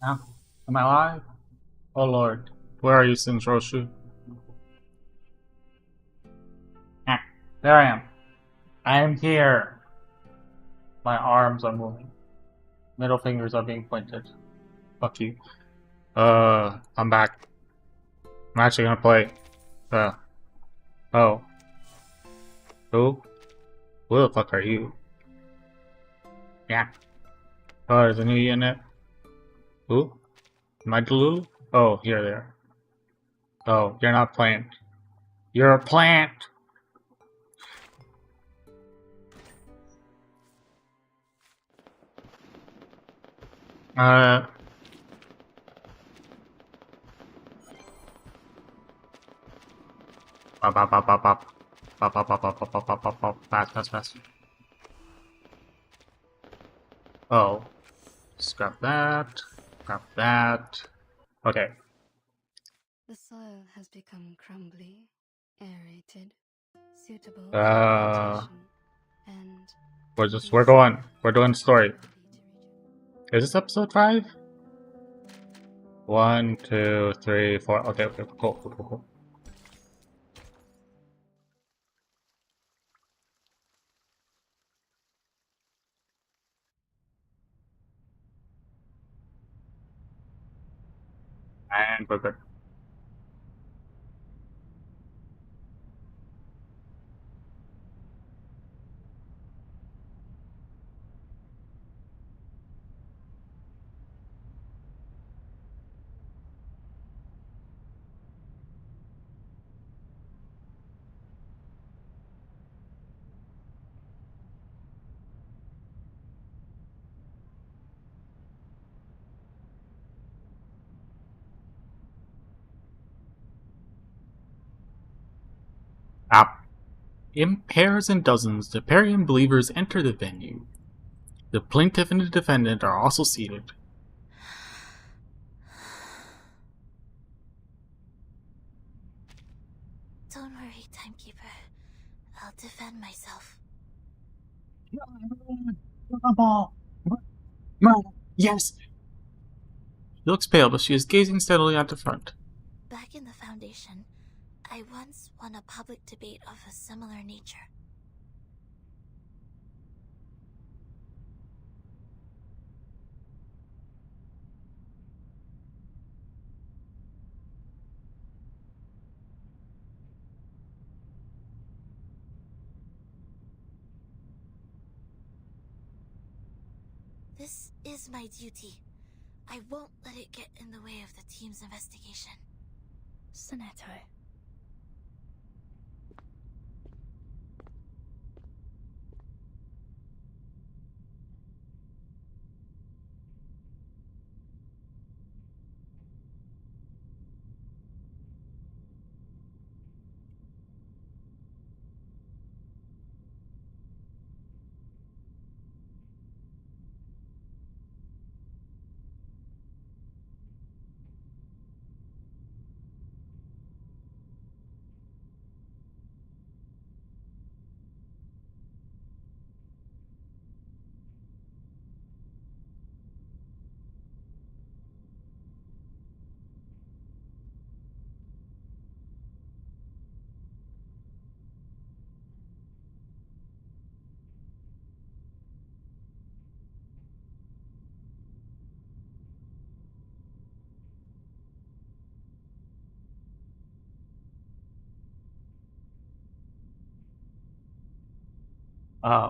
Now, am I alive? Oh Lord, where are you, Singe? Ah, there I am. I am here. My arms are moving. Middle fingers are being pointed. Fuck you. I'm back. I'm actually gonna play. Uh, oh. Who? Who the fuck are you? Yeah. Oh, there's a new unit. Who? Am I Delulu? Oh, here there. Oh, you're not plant. You're a plant! Uh, Pop, pop, pop, pop, pop. Pop, pop, pop, pop, pop, pop, pop, pop, pop. Fast, fast, fast. Oh. Scrap that. Scrap that. Okay. The soil has become crumbly, aerated, suitable for Uh, vegetation, and we're doing story. Is this episode 5? 1, 2, 3, 4. Okay, okay, cool, cool, cool, cool. And we're good. Up. In pairs and dozens, the Parian believers enter the venue. The plaintiff and the defendant are also seated. Don't worry, Timekeeper. I'll defend myself. Yes! She looks pale, but she is gazing steadily at the front. Back in the Foundation, I once won a public debate of a similar nature. This is my duty. I won't let it get in the way of the team's investigation. Sonetto.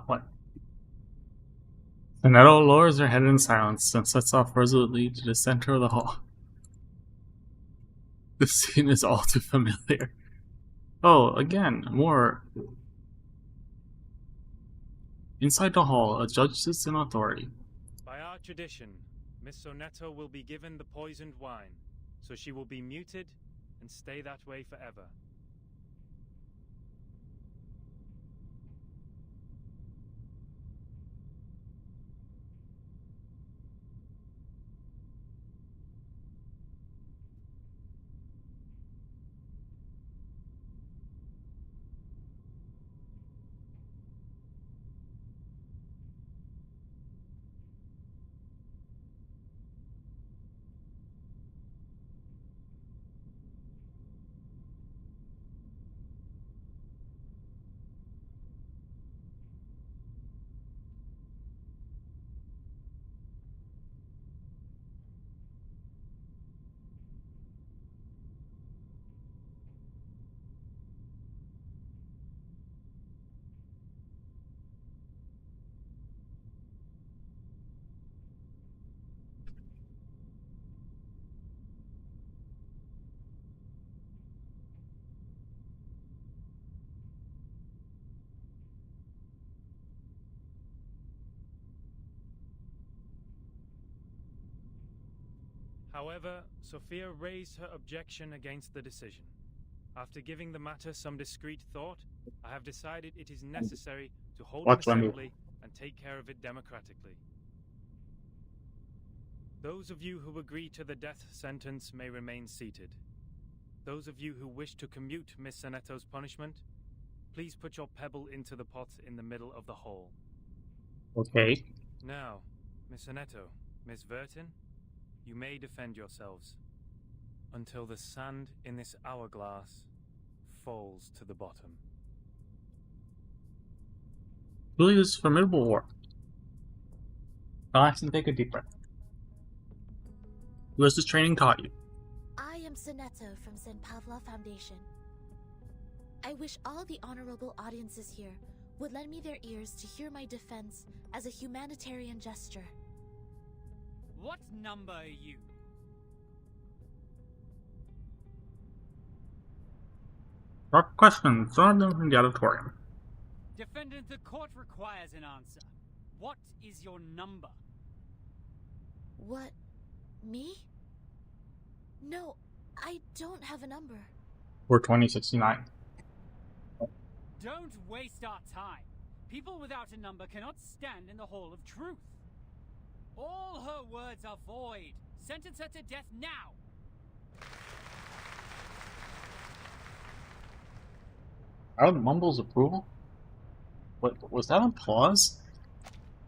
What? The Nettle lowers her head in silence and sets off resolutely to the center of the hall. The scene is all too familiar. Oh, again, more. Inside the hall, a judge sits in authority. By our tradition, Miss Sonetto will be given the poisoned wine, so she will be muted and stay that way forever. However, Sophia raised her objection against the decision. After giving the matter some discreet thought, I have decided it is necessary to hold an assembly and take care of it democratically. Those of you who agree to the death sentence may remain seated. Those of you who wish to commute Miss Sonetto's punishment, please put your pebble into the pot in the middle of the hall. Okay. Now, Miss Sonetto, Miss Vertin, you may defend yourselves until the sand in this hourglass falls to the bottom. Really, this is a formidable war. Relax and take a deep breath. Who has this training taught you? I am Sonetto from St. Pavlov Foundation. I wish all the honorable audiences here would lend me their ears to hear my defense as a humanitarian gesture. What number are you? Rock questions, some of them from the auditorium. Defendant, the court requires an answer. What is your number? What? Me? No, I don't have a number. We're 2069. Don't waste our time. People without a number cannot stand in the Hall of Truth. All her words are void. Sentence her to death now. Crowd mumbles approval? What, was that applause?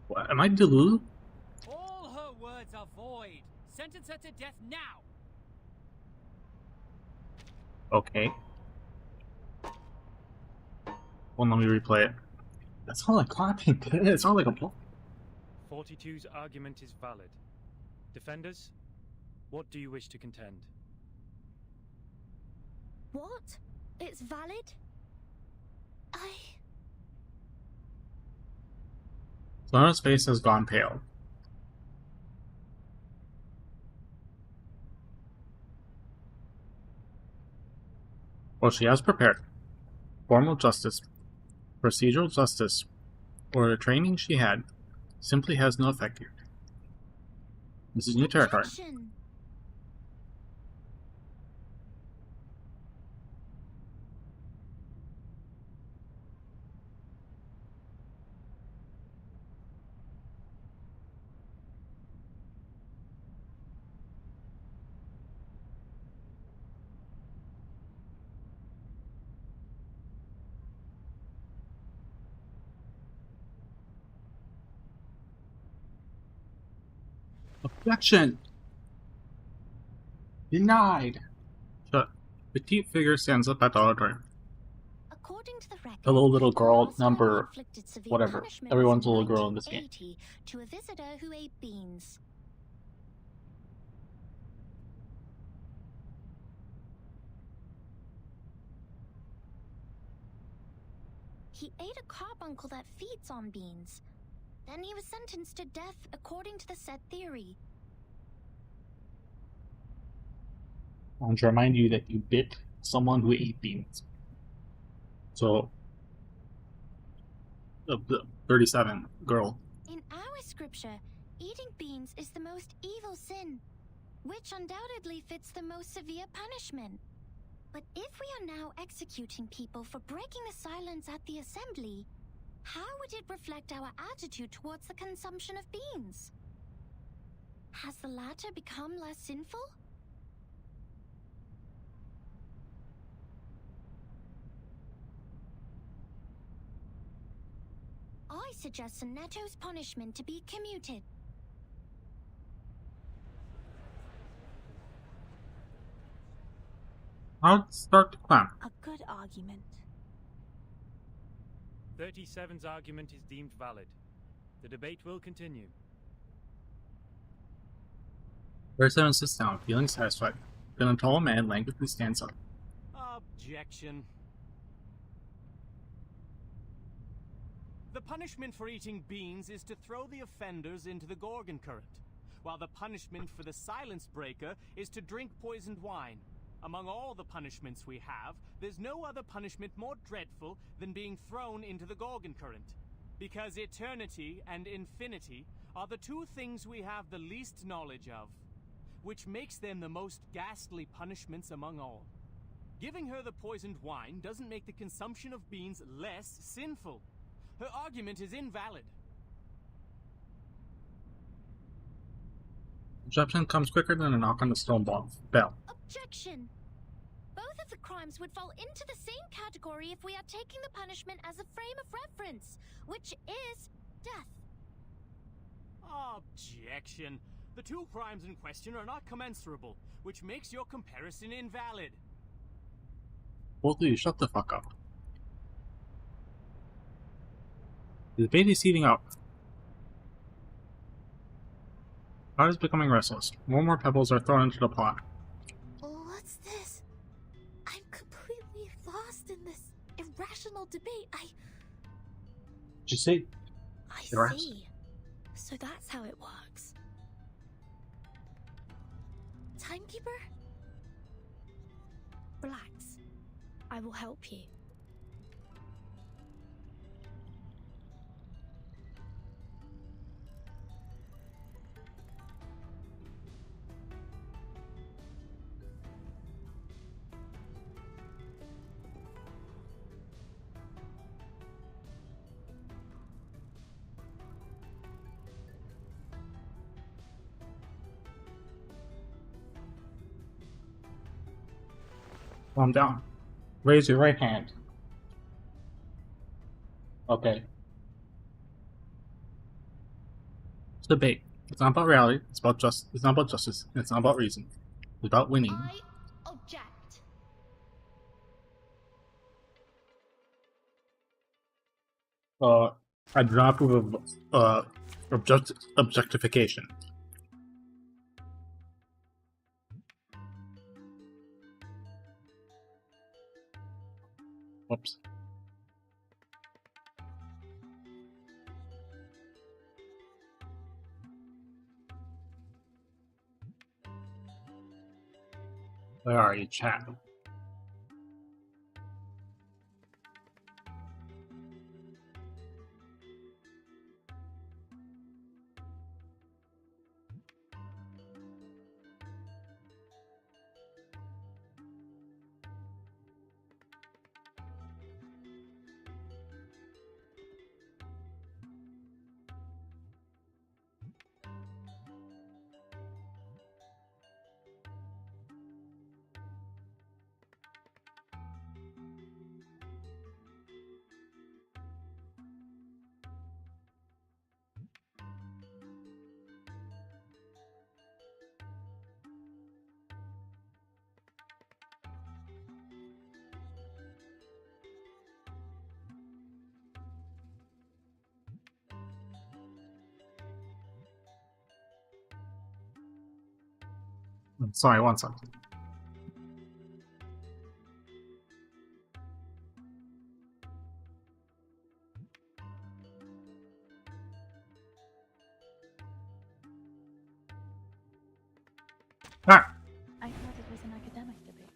What, am I deluded? All her words are void. Sentence her to death now. Okay. Well, let me replay it. That's not like clapping. It's not like applause. 42's argument is valid. Defenders, what do you wish to contend? What? It's valid? Sona's face has gone pale. Well, she has prepared. Formal justice, procedural justice, or the training she had, simply has no effect here. This is new territory. Objection. Objection! Denied! The petite figure stands up at the auditorium. According to the record, Hello, little girl, Charles number had inflicted severe whatever. punishments Everyone's a in little girl in this game. 1980 to a visitor who ate beans. He ate a carbuncle that feeds on beans. Then he was sentenced to death according to the set theory. I want to remind you that you bit someone who ate beans. So, the 37 girl. In our scripture, eating beans is the most evil sin, which undoubtedly fits the most severe punishment. But if we are now executing people for breaking the silence at the assembly, how would it reflect our attitude towards the consumption of beans? Has the latter become less sinful? I suggest Sonetto's punishment to be commuted. I'll start the clan. A good argument. 37's argument is deemed valid. The debate will continue. 37 sits down, feeling satisfied. Then a tall man languidly stands up. Objection. The punishment for eating beans is to throw the offenders into the Gorgon current, while the punishment for the silence breaker is to drink poisoned wine. Among all the punishments we have, there's no other punishment more dreadful than being thrown into the Gorgon current, because eternity and infinity are the two things we have the least knowledge of. which makes them the most ghastly punishments among all. Giving her the poisoned wine doesn't make the consumption of beans less sinful. Her argument is invalid. Objection comes quicker than a knock on the stone bell. Objection! Both of the crimes would fall into the same category if we are taking the punishment as a frame of reference, which is death. Objection. The two crimes in question are not commensurable, which makes your comparison invalid. Both of you, shut the fuck up. The debate is heating up. Pot is becoming restless. More and more pebbles are thrown into the pot. What's this? I'm completely lost in this irrational debate. Did you say? I Irrational? see. So that's how it works. Timekeeper? Relax. I will help you. Calm down. Raise your right hand. Okay. It's a debate. It's not about reality. It's about It's not about justice. And it's not about reason. It's about winning. I object. I do not approve of objectification. Whoops. Where are you, chat? Sorry, one second. Ah! I thought it was an academic debate.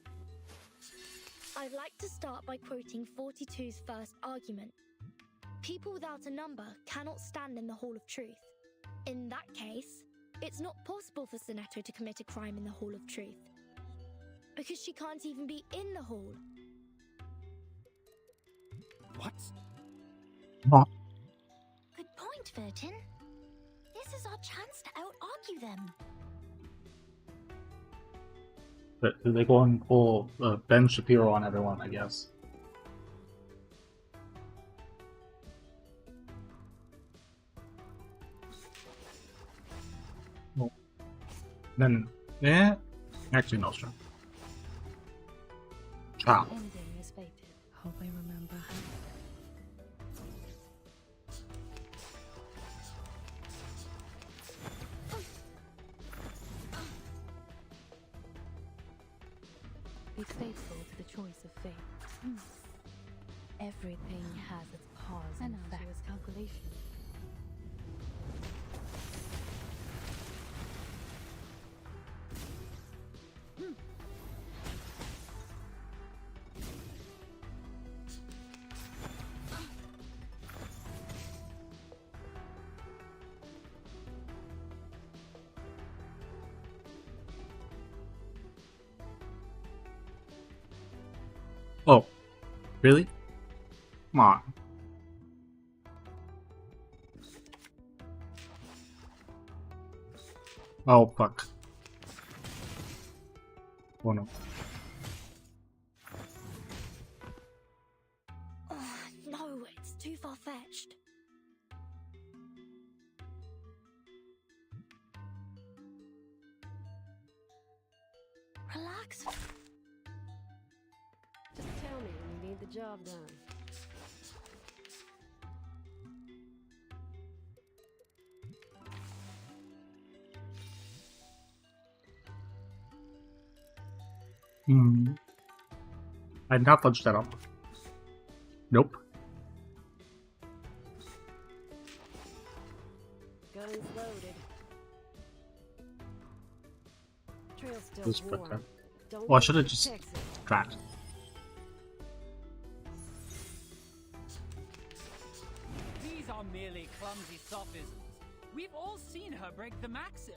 I'd like to start by quoting 42's first argument. People without a number cannot stand in the Hall of Truth. In that case, it's not possible for Sinetto to commit a crime in the Hall of Truth. Because she can't even be in the hall. What? What? Good point, Virgin. This is our chance to out-argue them. They go and pull Ben Shapiro on everyone, I guess. Well, then, yeah. Actually, no, sure. Ciao. Ending is fated. Hope I remember how. Be faithful to the choice of fate. Everything has its cause and effect. Its calculation. Oh, really? Come on. Oh, fuck. Oh no. Oh, no, it's too far-fetched. Relax. Just tell me when you need the job done. I did not touch that up. Nope. Gun's loaded. Trail's still Just put warm. that. Don't Oh, I should have waste just the Texas. tracked. These are merely clumsy sophisms. We've all seen her break the maxim.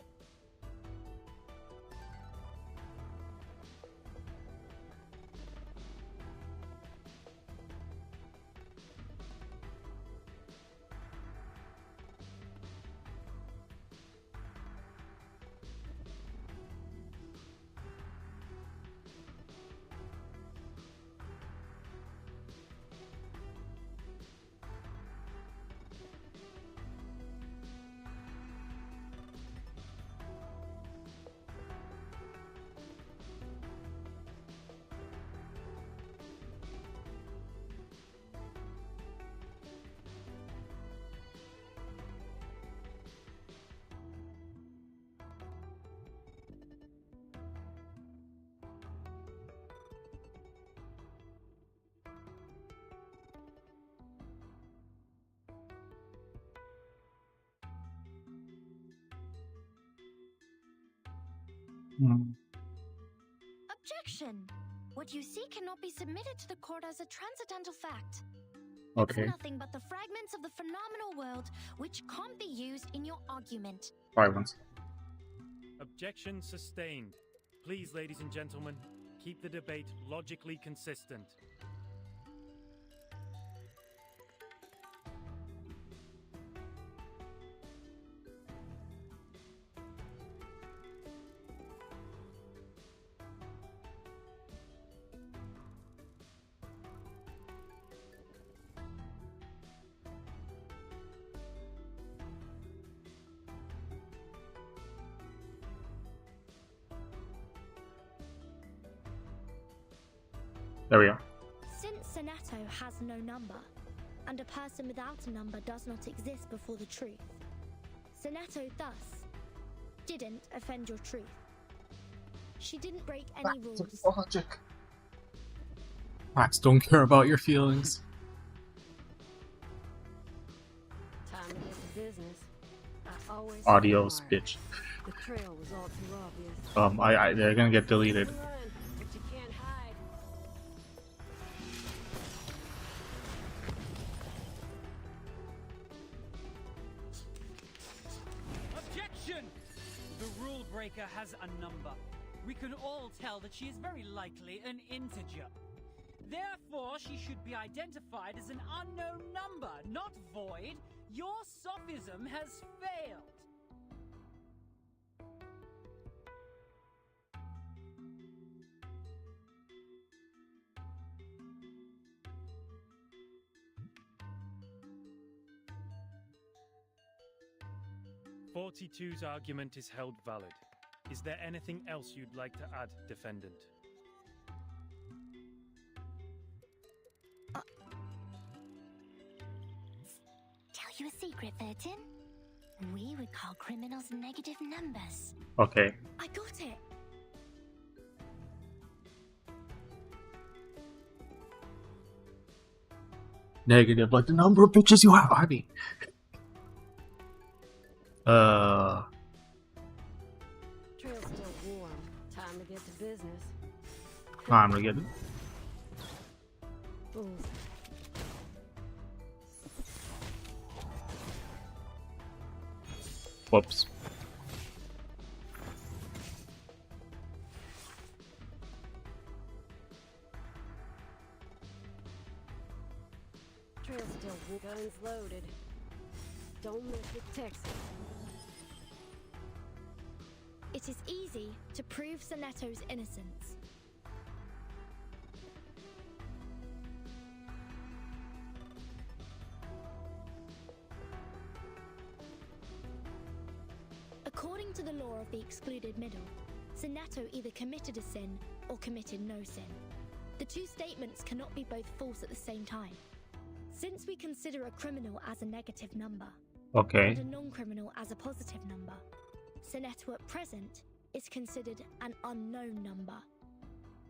Objection! What you see cannot be submitted to the court as a transcendental fact. Okay. It's nothing but the fragments of the phenomenal world which can't be used in your argument. Violence. Objection sustained. Please, ladies and gentlemen, keep the debate logically consistent. There we go. Since Senato has no number, and a person without a number does not exist before the truth, Senato thus didn't offend your truth. She didn't break any rules. Logic. Facts don't care about your feelings. Time to get to business. I always Adios, admired. bitch. The trail was all too obvious. They're gonna get deleted. Run, but you can't hide. Objection! The rule breaker has a number. We can all tell that she is very likely an integer. Therefore, she should be identified as an unknown number, not void. Your sophism has failed. Forty-two's argument is held valid. Is there anything else you'd like to add, defendant? Tell you a secret, 13? We would call criminals negative numbers. Okay. I got it. Negative, like the number of bitches you have. I mean. Trail's still warm. Time to get to business. Time to get it. Bullseye. Whoops. Trail's still guns loaded. Don't mess with Texas. It is easy to prove Sonetto's innocence. According to the law of the excluded middle, Sonetto either committed a sin or committed no sin. The two statements cannot be both false at the same time. Since we consider a criminal as a negative number, Okay. and a non-criminal as a positive number, Sonetto at present is considered an unknown number.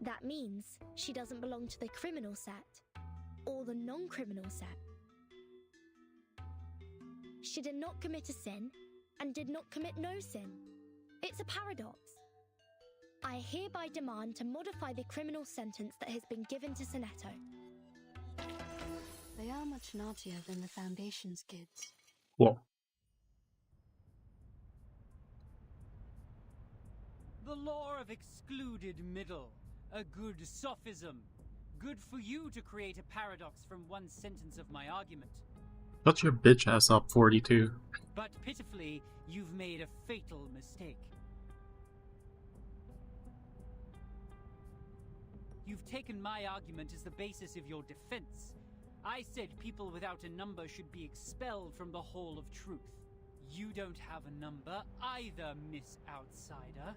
That means she doesn't belong to the criminal set or the non-criminal set. She did not commit a sin and did not commit no sin. It's a paradox. I hereby demand to modify the criminal sentence that has been given to Sonetto. They are much naughtier than the Foundation's kids. Cool. The law of excluded middle. A good sophism. Good for you to create a paradox from one sentence of my argument. Shut your bitch ass up, 42. But pitifully, you've made a fatal mistake. You've taken my argument as the basis of your defense. I said people without a number should be expelled from the Hall of Truth. You don't have a number either, Miss Outsider.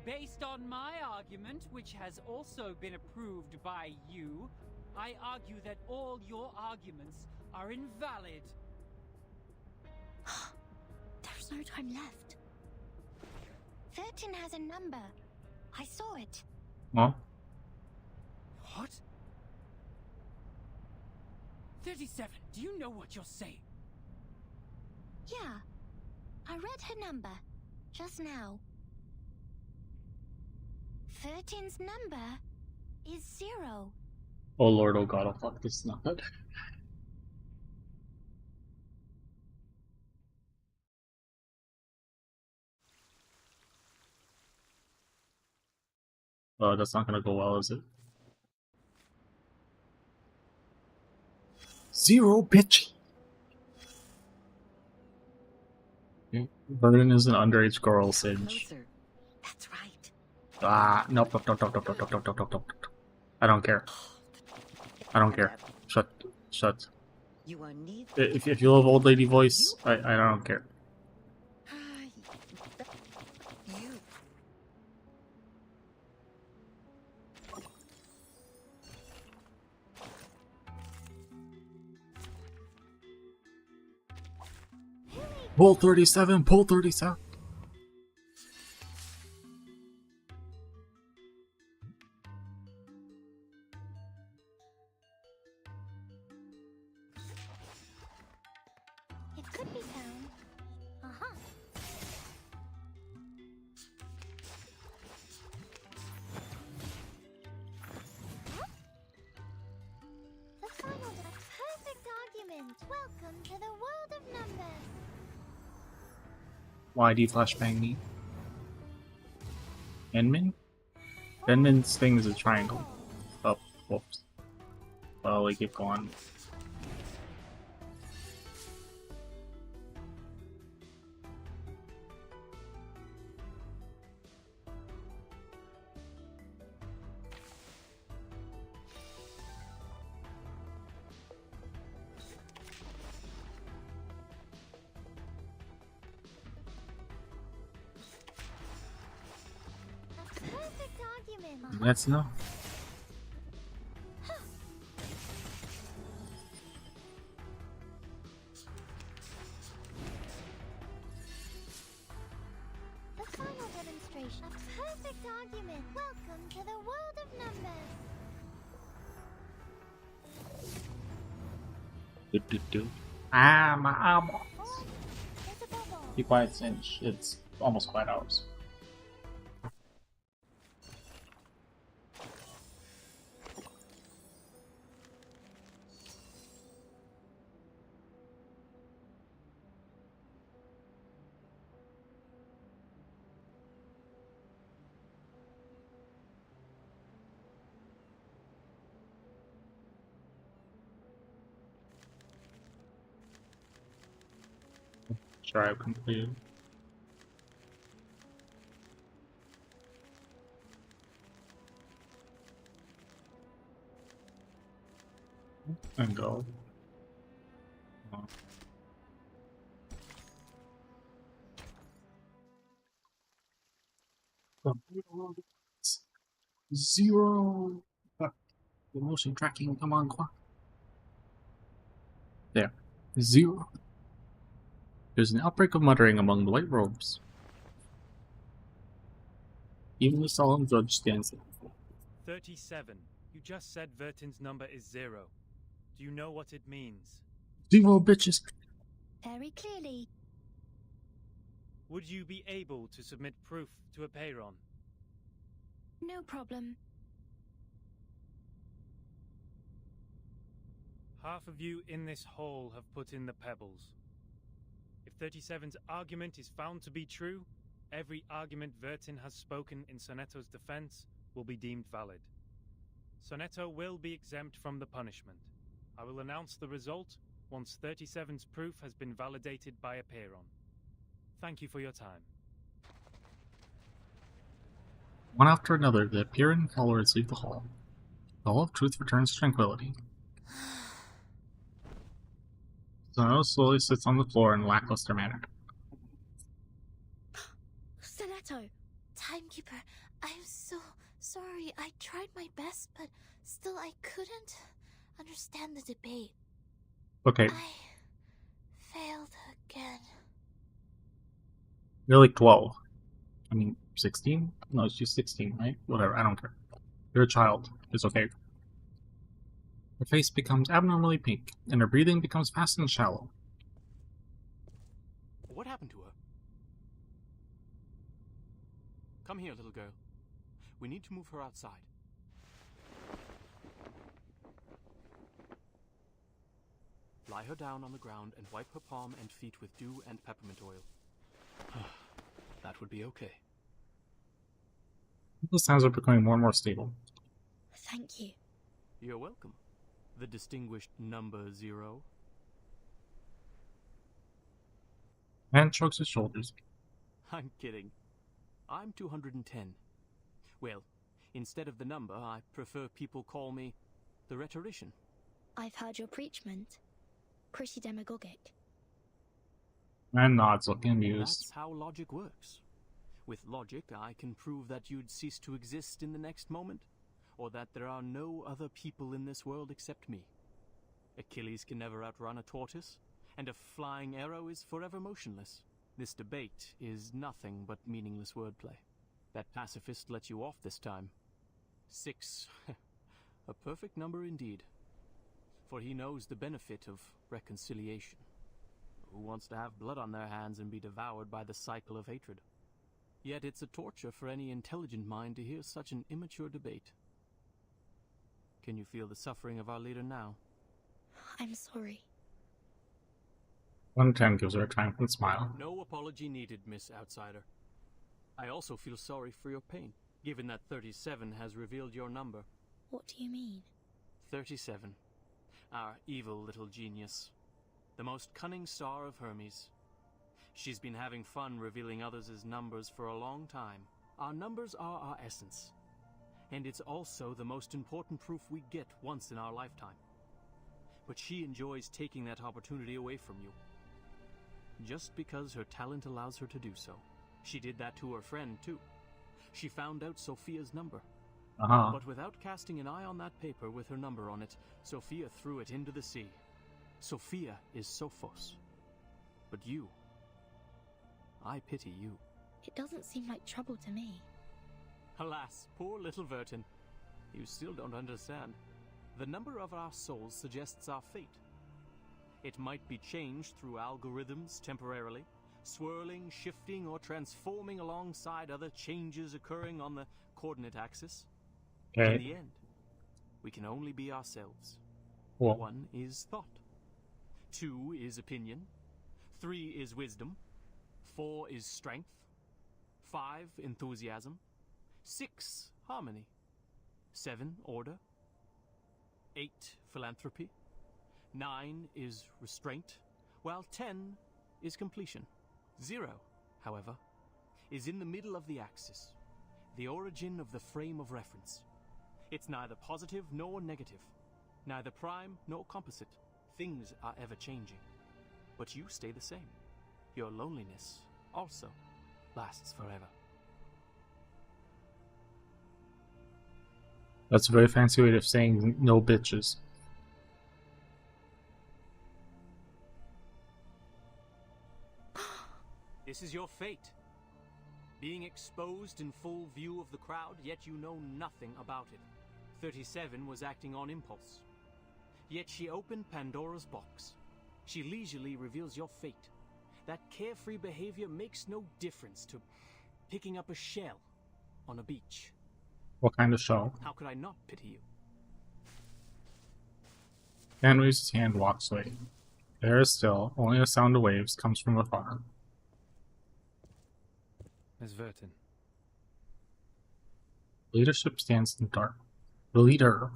Based on my argument, which has also been approved by you, I argue that all your arguments are invalid. There's no time left. 13 has a number. I saw it. Huh? What? 37, do you know what you're saying? Yeah. I read her number. Just now. 13's number is 0. Oh lord, oh god, oh fuck, this is not good. That's not gonna go well, is it? 0, bitch! Vernon is an underage girl, Singe. Closer. That's right. Ah, nope, nope, nope, nope, nope, nope, nope, nope, nope, nope. I don't care. I don't care. Shut. You are neither. If you love old lady voice, I don't care. You. Pull 37, pull 37. It could be found. Uh-huh. The final perfect argument. Welcome to the world of numbers. Why do you flashbang me? Enmin? Enmin's thing is a triangle. Oh, whoops. Well, we keep going. Perfect argument. Let's know. The final demonstration. A perfect argument. Welcome to the world of numbers. Do. Ah, my eyeballs. Oh, there's a bubble. Be quiet, Singe. It's almost quite ours. drive completed. And go. Zero. Fuck. The motion tracking, come on, clock. There. 0. There's an outbreak of muttering among the white robes. Even the solemn judge stands there. 37. You just said Vertin's number is 0. Do you know what it means? 0, bitches. Very clearly. Would you be able to submit proof to a Peyron? No problem. Half of you in this hall have put in the pebbles. If 37's argument is found to be true, every argument Vertin has spoken in Sonetto's defense will be deemed valid. Sonetto will be exempt from the punishment. I will announce the result once 37's proof has been validated by a Peyron. Thank you for your time. One after another, the Peyron followers leave the hall. The Hall of Truth returns to tranquility. Sonetto slowly sits on the floor in a lackluster manner. Sonetto! Timekeeper, I'm so sorry. I tried my best, but still I couldn't understand the debate. Okay, I failed again. you're like 12. I mean, 16? No, she's 16, right? Whatever, I don't care. You're a child. It's okay. Her face becomes abnormally pink, and her breathing becomes fast and shallow. What happened to her? Come here, little girl. We need to move her outside. Lie her down on the ground and wipe her palm and feet with dew and peppermint oil. That would be okay. The sounds are becoming more and more stable. Thank you. You're welcome. The distinguished number 0. Man shrugs his shoulders. I'm kidding. I'm 210. Well, instead of the number, I prefer people call me the rhetorician. I've heard your preachment. Pretty demagogic. Man nods, looking amused. That's how logic works. With logic, I can prove that you'd cease to exist in the next moment, or that there are no other people in this world except me. Achilles can never outrun a tortoise, and a flying arrow is forever motionless. This debate is nothing but meaningless wordplay. That pacifist let you off this time. 6. A perfect number indeed. For he knows the benefit of reconciliation. Who wants to have blood on their hands and be devoured by the cycle of hatred? Yet it's a torture for any intelligent mind to hear such an immature debate. Can you feel the suffering of our leader now? I'm sorry. 110 gives her a triumphant smile. No apology needed, Miss Outsider. I also feel sorry for your pain, given that 37 has revealed your number. What do you mean? 37. Our evil little genius. The most cunning star of Hermes. She's been having fun revealing others' numbers for a long time. Our numbers are our essence. And it's also the most important proof we get once in our lifetime. But she enjoys taking that opportunity away from you. Just because her talent allows her to do so. She did that to her friend, too. She found out Sophia's number. But without casting an eye on that paper with her number on it, Sophia threw it into the sea. Sophia is Sophos. But you... I pity you. It doesn't seem like trouble to me. Alas, poor little Vertin. You still don't understand. The number of our souls suggests our fate. It might be changed through algorithms temporarily, swirling, shifting, or transforming alongside other changes occurring on the coordinate axis. Okay. In the end, we can only be ourselves. Cool. 1 is thought. 2 is opinion. 3 is wisdom. 4 is strength. 5, enthusiasm. 6, harmony. 7, order. 8, philanthropy. 9 is restraint, while 10 is completion. 0, however, is in the middle of the axis, the origin of the frame of reference. It's neither positive nor negative, neither prime nor composite. Things are ever changing, but you stay the same. Your loneliness also lasts forever. That's a very fancy way of saying no bitches. This is your fate. Being exposed in full view of the crowd, yet you know nothing about it. 37 was acting on impulse. Yet she opened Pandora's box. She leisurely reveals your fate. That carefree behavior makes no difference to picking up a shell on a beach. What kind of shell? How could I not pity you? Dan raises his hand, walks away. The air is still, only the sound of waves comes from afar. Miss Verton. Leadership stands in the dark. The leader!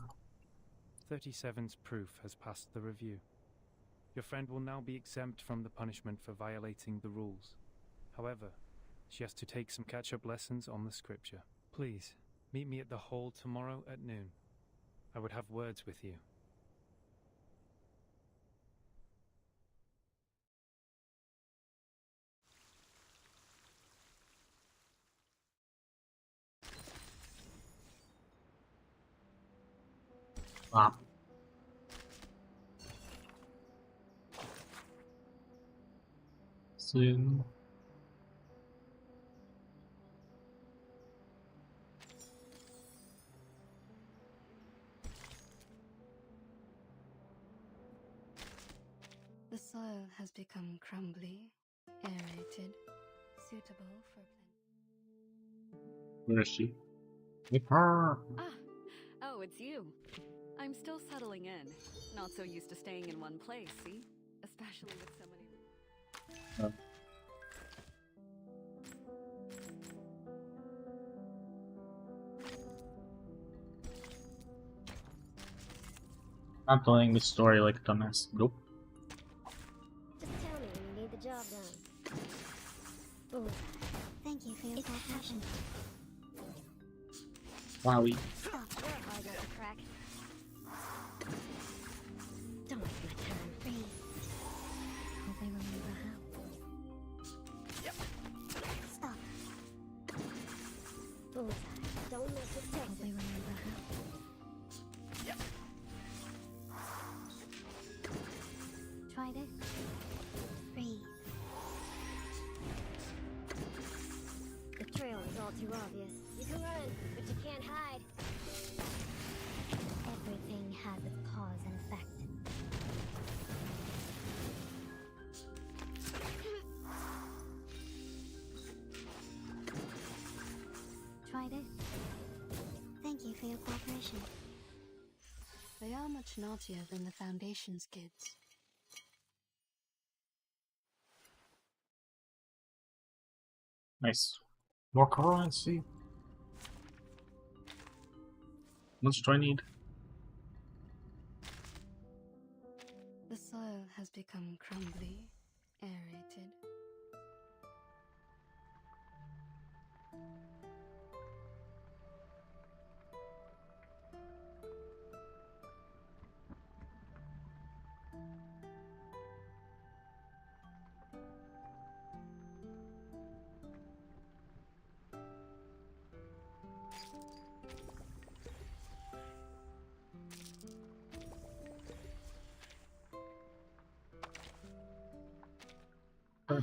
37's proof has passed the review. Your friend will now be exempt from the punishment for violating the rules. However, she has to take some catch-up lessons on the scripture. Please, meet me at the hall tomorrow at noon. I would have words with you. Ah. Soon. The soil has become crumbly, aerated, suitable for Where is she? With her! Oh, it's you. I'm still settling in. Not so used to staying in one place, see? Especially with so many... Not telling the story like a dumbass. Nope. Just tell me when you need the job done. Ooh, thank you for your cooperation. Wowie. Stop, you're hard to crack. Don't waste my time. Freeze. Hope they remember how. Yep. Stop. Bullseye. Don't miss with Texas. Hope they remember how. Yep. Try this. Freeze. The trail is all too obvious. You can run, but you can't hide. Everything has its cause and effect. Try this. Thank you for your cooperation. They are much naughtier than the Foundation's kids. Nice. More currency. How much do I need? The soil has become crumbly, aerated.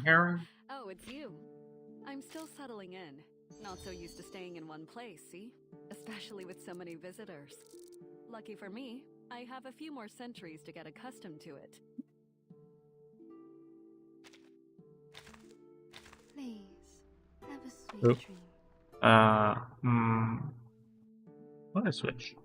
Heron? Oh, it's you. I'm still settling in. Not so used to staying in one place, see? Especially with so many visitors. Lucky for me, I have a few more centuries to get accustomed to it. Please, have a sweet Oop. dream. What did I switch?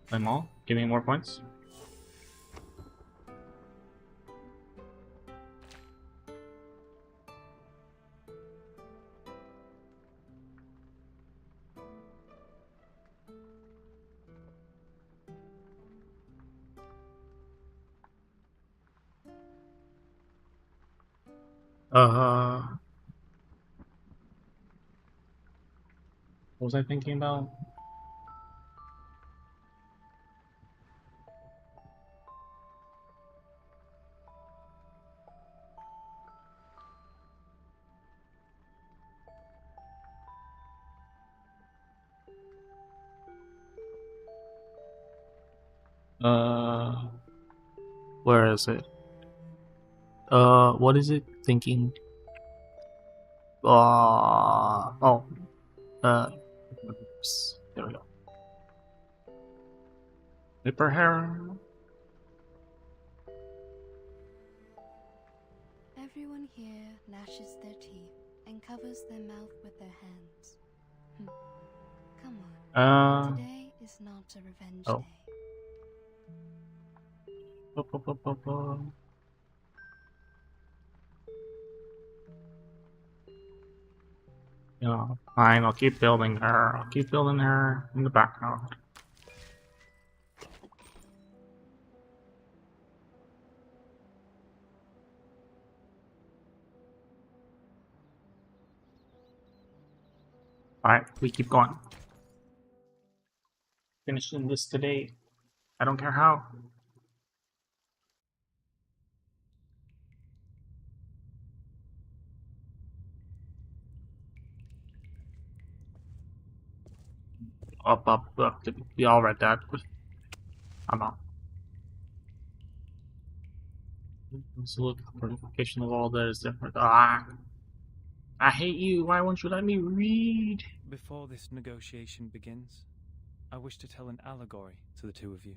Play them all? Give me more points? What was I thinking about? Where is it? What is it? Thinking. Oh. There we go. Paper Heron. Everyone here gnashes their teeth and covers their mouth with their hands. Come on. Today is not a revenge day. Yeah, fine, I'll keep building her. I'll keep building her in the background. Alright, we keep going. Finishing this today. I don't care how. Up. We all read that. I'm out. Let's look at the verification of all that is different. I hate you. Why won't you let me read? Before this negotiation begins, I wish to tell an allegory to the two of you.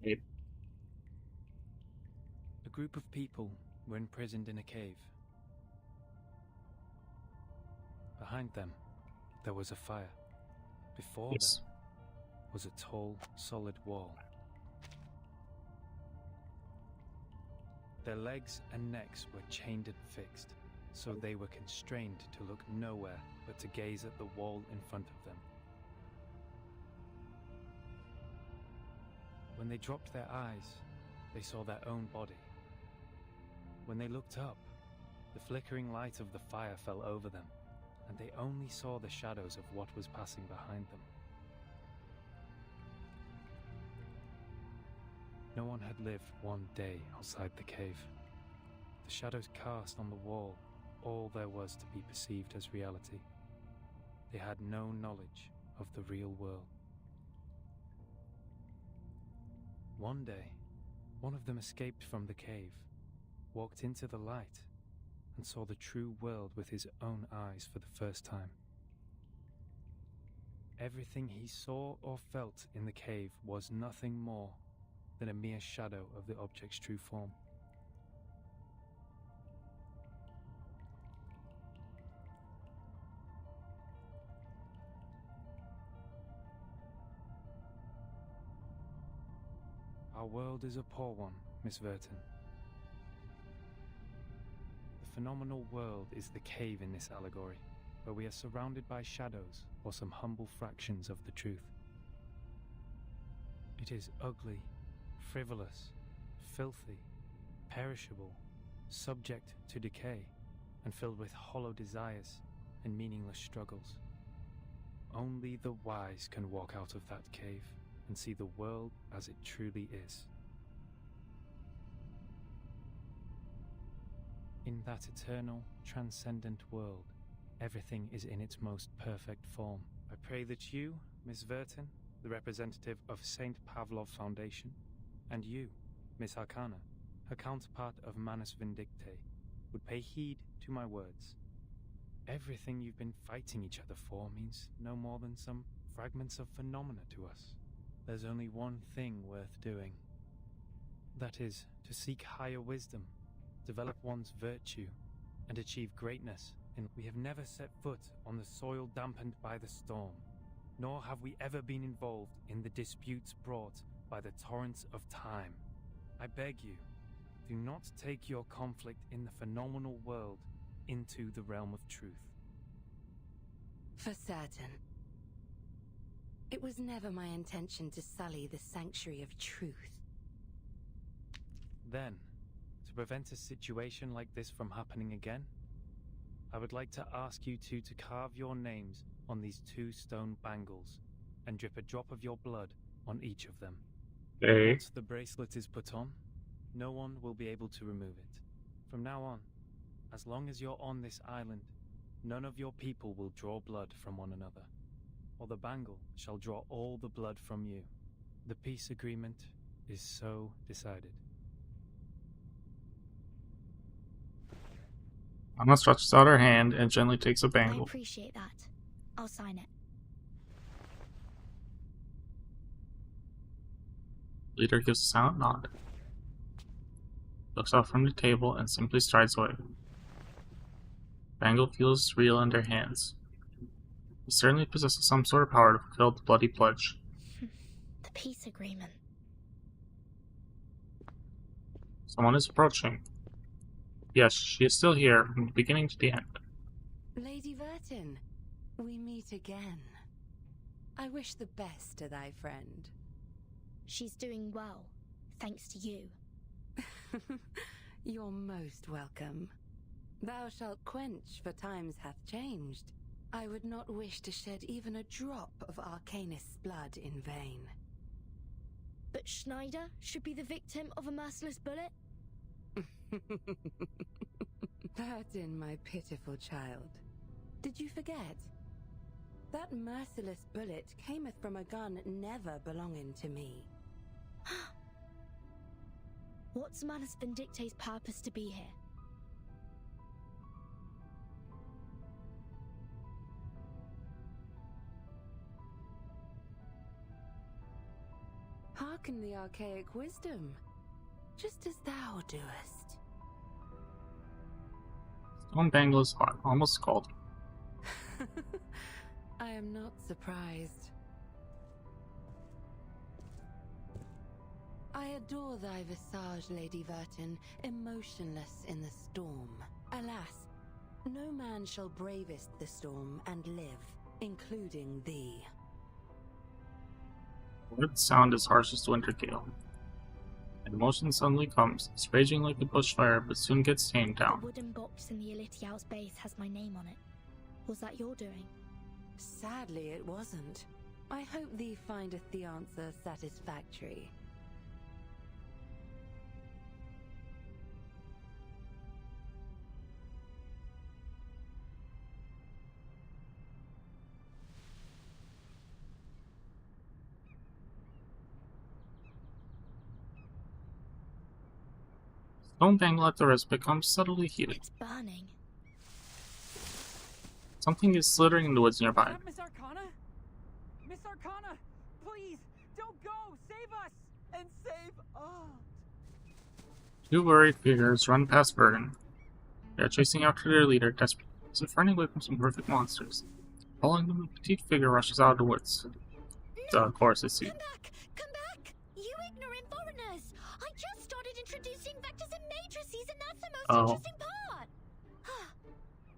Yep. A group of people were imprisoned in a cave. Behind them, there was a fire. Before them was a tall, solid wall. Their legs and necks were chained and fixed, so they were constrained to look nowhere but to gaze at the wall in front of them. When they dropped their eyes, they saw their own body. When they looked up, the flickering light of the fire fell over them, and they only saw the shadows of what was passing behind them. No one had lived one day outside the cave. The shadows cast on the wall all there was to be perceived as reality. They had no knowledge of the real world. One day, one of them escaped from the cave, walked into the light, and saw the true world with his own eyes for the first time. Everything he saw or felt in the cave was nothing more than a mere shadow of the object's true form. Our world is a poor one, Miss Verton. The phenomenal world is the cave in this allegory, where we are surrounded by shadows or some humble fractions of the truth. It is ugly, frivolous, filthy, perishable, subject to decay, and filled with hollow desires and meaningless struggles. Only the wise can walk out of that cave and see the world as it truly is. In that eternal, transcendent world, everything is in its most perfect form. I pray that you, Miss Verton, the representative of St. Pavlov Foundation, and you, Miss Arcana, her counterpart of Manus Vindicte, would pay heed to my words. Everything you've been fighting each other for means no more than some fragments of phenomena to us. There's only one thing worth doing. That is, to seek higher wisdom, develop one's virtue, and achieve greatness. And we have never set foot on the soil dampened by the storm, nor have we ever been involved in the disputes brought by the torrents of time. I beg you, do not take your conflict in the phenomenal world into the realm of truth. For certain. It was never my intention to sully the sanctuary of truth. Then, To prevent a situation like this from happening again, I would like to ask you two to carve your names on these 2 stone bangles and drip a drop of your blood on each of them. Okay. Once the bracelet is put on, no one will be able to remove it. From now on, as long as you're on this island, none of your people will draw blood from one another, or the bangle shall draw all the blood from you. The peace agreement is so decided. Anna stretches out her hand and gently takes a I bangle. appreciate that. I'll sign it. Leader gives a silent nod, looks up from the table, and simply strides away. Bangle feels real in their hands. He certainly possesses some sort of power to fulfill the bloody pledge. The peace agreement. Someone is approaching. Yes, she is still here, from the beginning to the end. Lady Vertin, we meet again. I wish the best to thy friend. She's doing well, thanks to you. You're most welcome. Thou shalt quench, for times hath changed. I would not wish to shed even a drop of Arcanist's blood in vain. But Schneider should be the victim of a merciless bullet? Vertin, my pitiful child. Did you forget? That merciless bullet cameth from a gun never belonging to me. What's Manus Vindicte's purpose to be here? Hearken the archaic wisdom, just as thou doest. Stone bangle is hot, almost scalding. I am not surprised. I adore thy visage, Lady Vertin, emotionless in the storm. Alas, no man shall bravest the storm and live, including thee. The word sound is harsh as the winter gale. And emotion suddenly comes. It's raging like a bushfire, but soon gets tamed down. The wooden box in the Elitiao's base has my name on it. Was that your doing? Sadly, it wasn't. I hope thee findeth the answer satisfactory. Stone bangle at the wrist becomes subtly heated. It's burning. Something is slithering in the woods nearby. Miss Arcana? Miss Arcana, please, don't go! Save us! And save us! 2 worried figures run past Verdin. They are chasing after their leader, desperate as if running away from some horrific monsters. Following them, a petite figure rushes out of the woods. No! Of course, I see. Come back! Come back! You ignorant foreigners! I just started introducing vectors and matrices, and that's the most interesting part!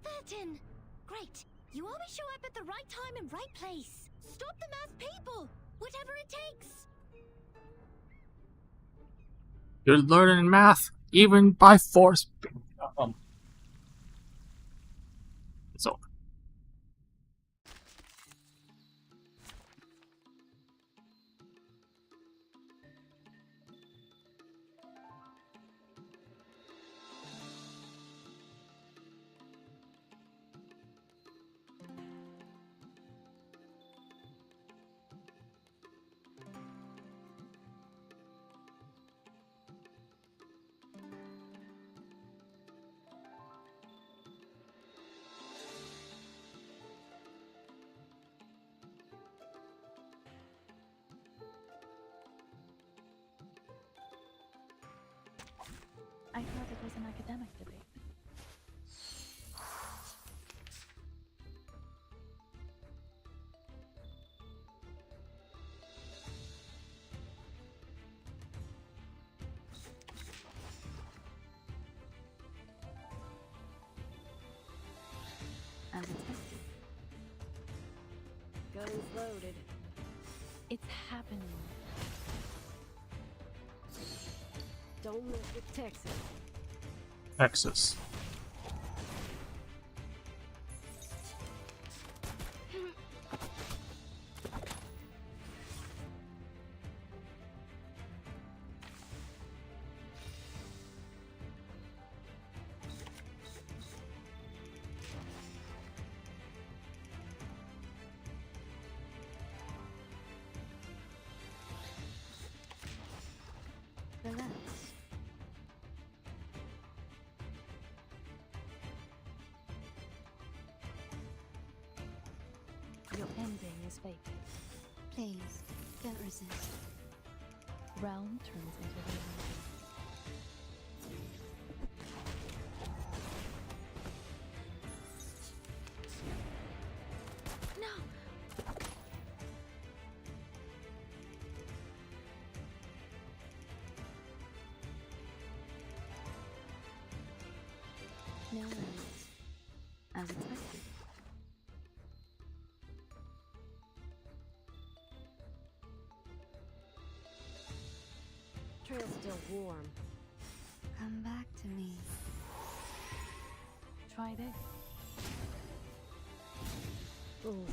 Vertin! Great! You always show up at the right time and right place. Stop them as people! Whatever it takes! You're learning math, even by force. It's over. I thought it was an academic debate. And Goes loaded. it's happening. Don't mess with Texas. Texas. Relax. Your ending is fate. Please, don't resist. Realm turns into reality. No worries. As expected. Trail's still warm. Come back to me. Try this. Ooh.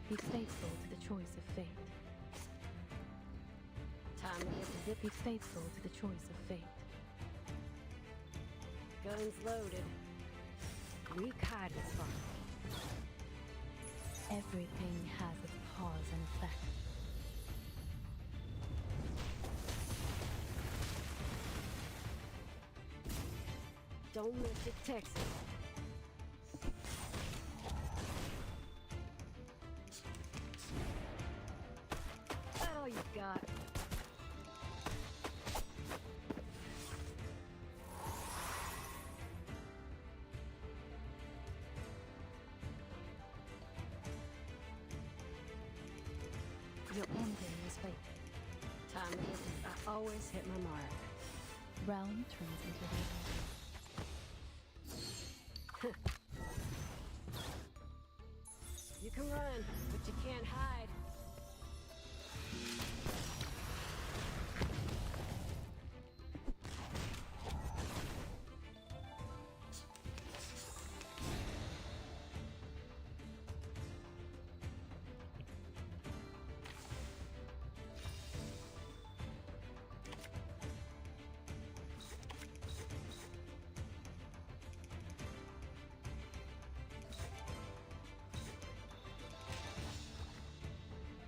Be faithful to the choice of fate. Time to get the dip. Be faithful to the choice of fate. Guns loaded. Weak hide is fun. Everything has its cause and effect. Don't miss it, Texas. That's all you got. Your ending is fate. Time to hit. I always hit my mark. Realm turns into reality. You can run, but you can't hide.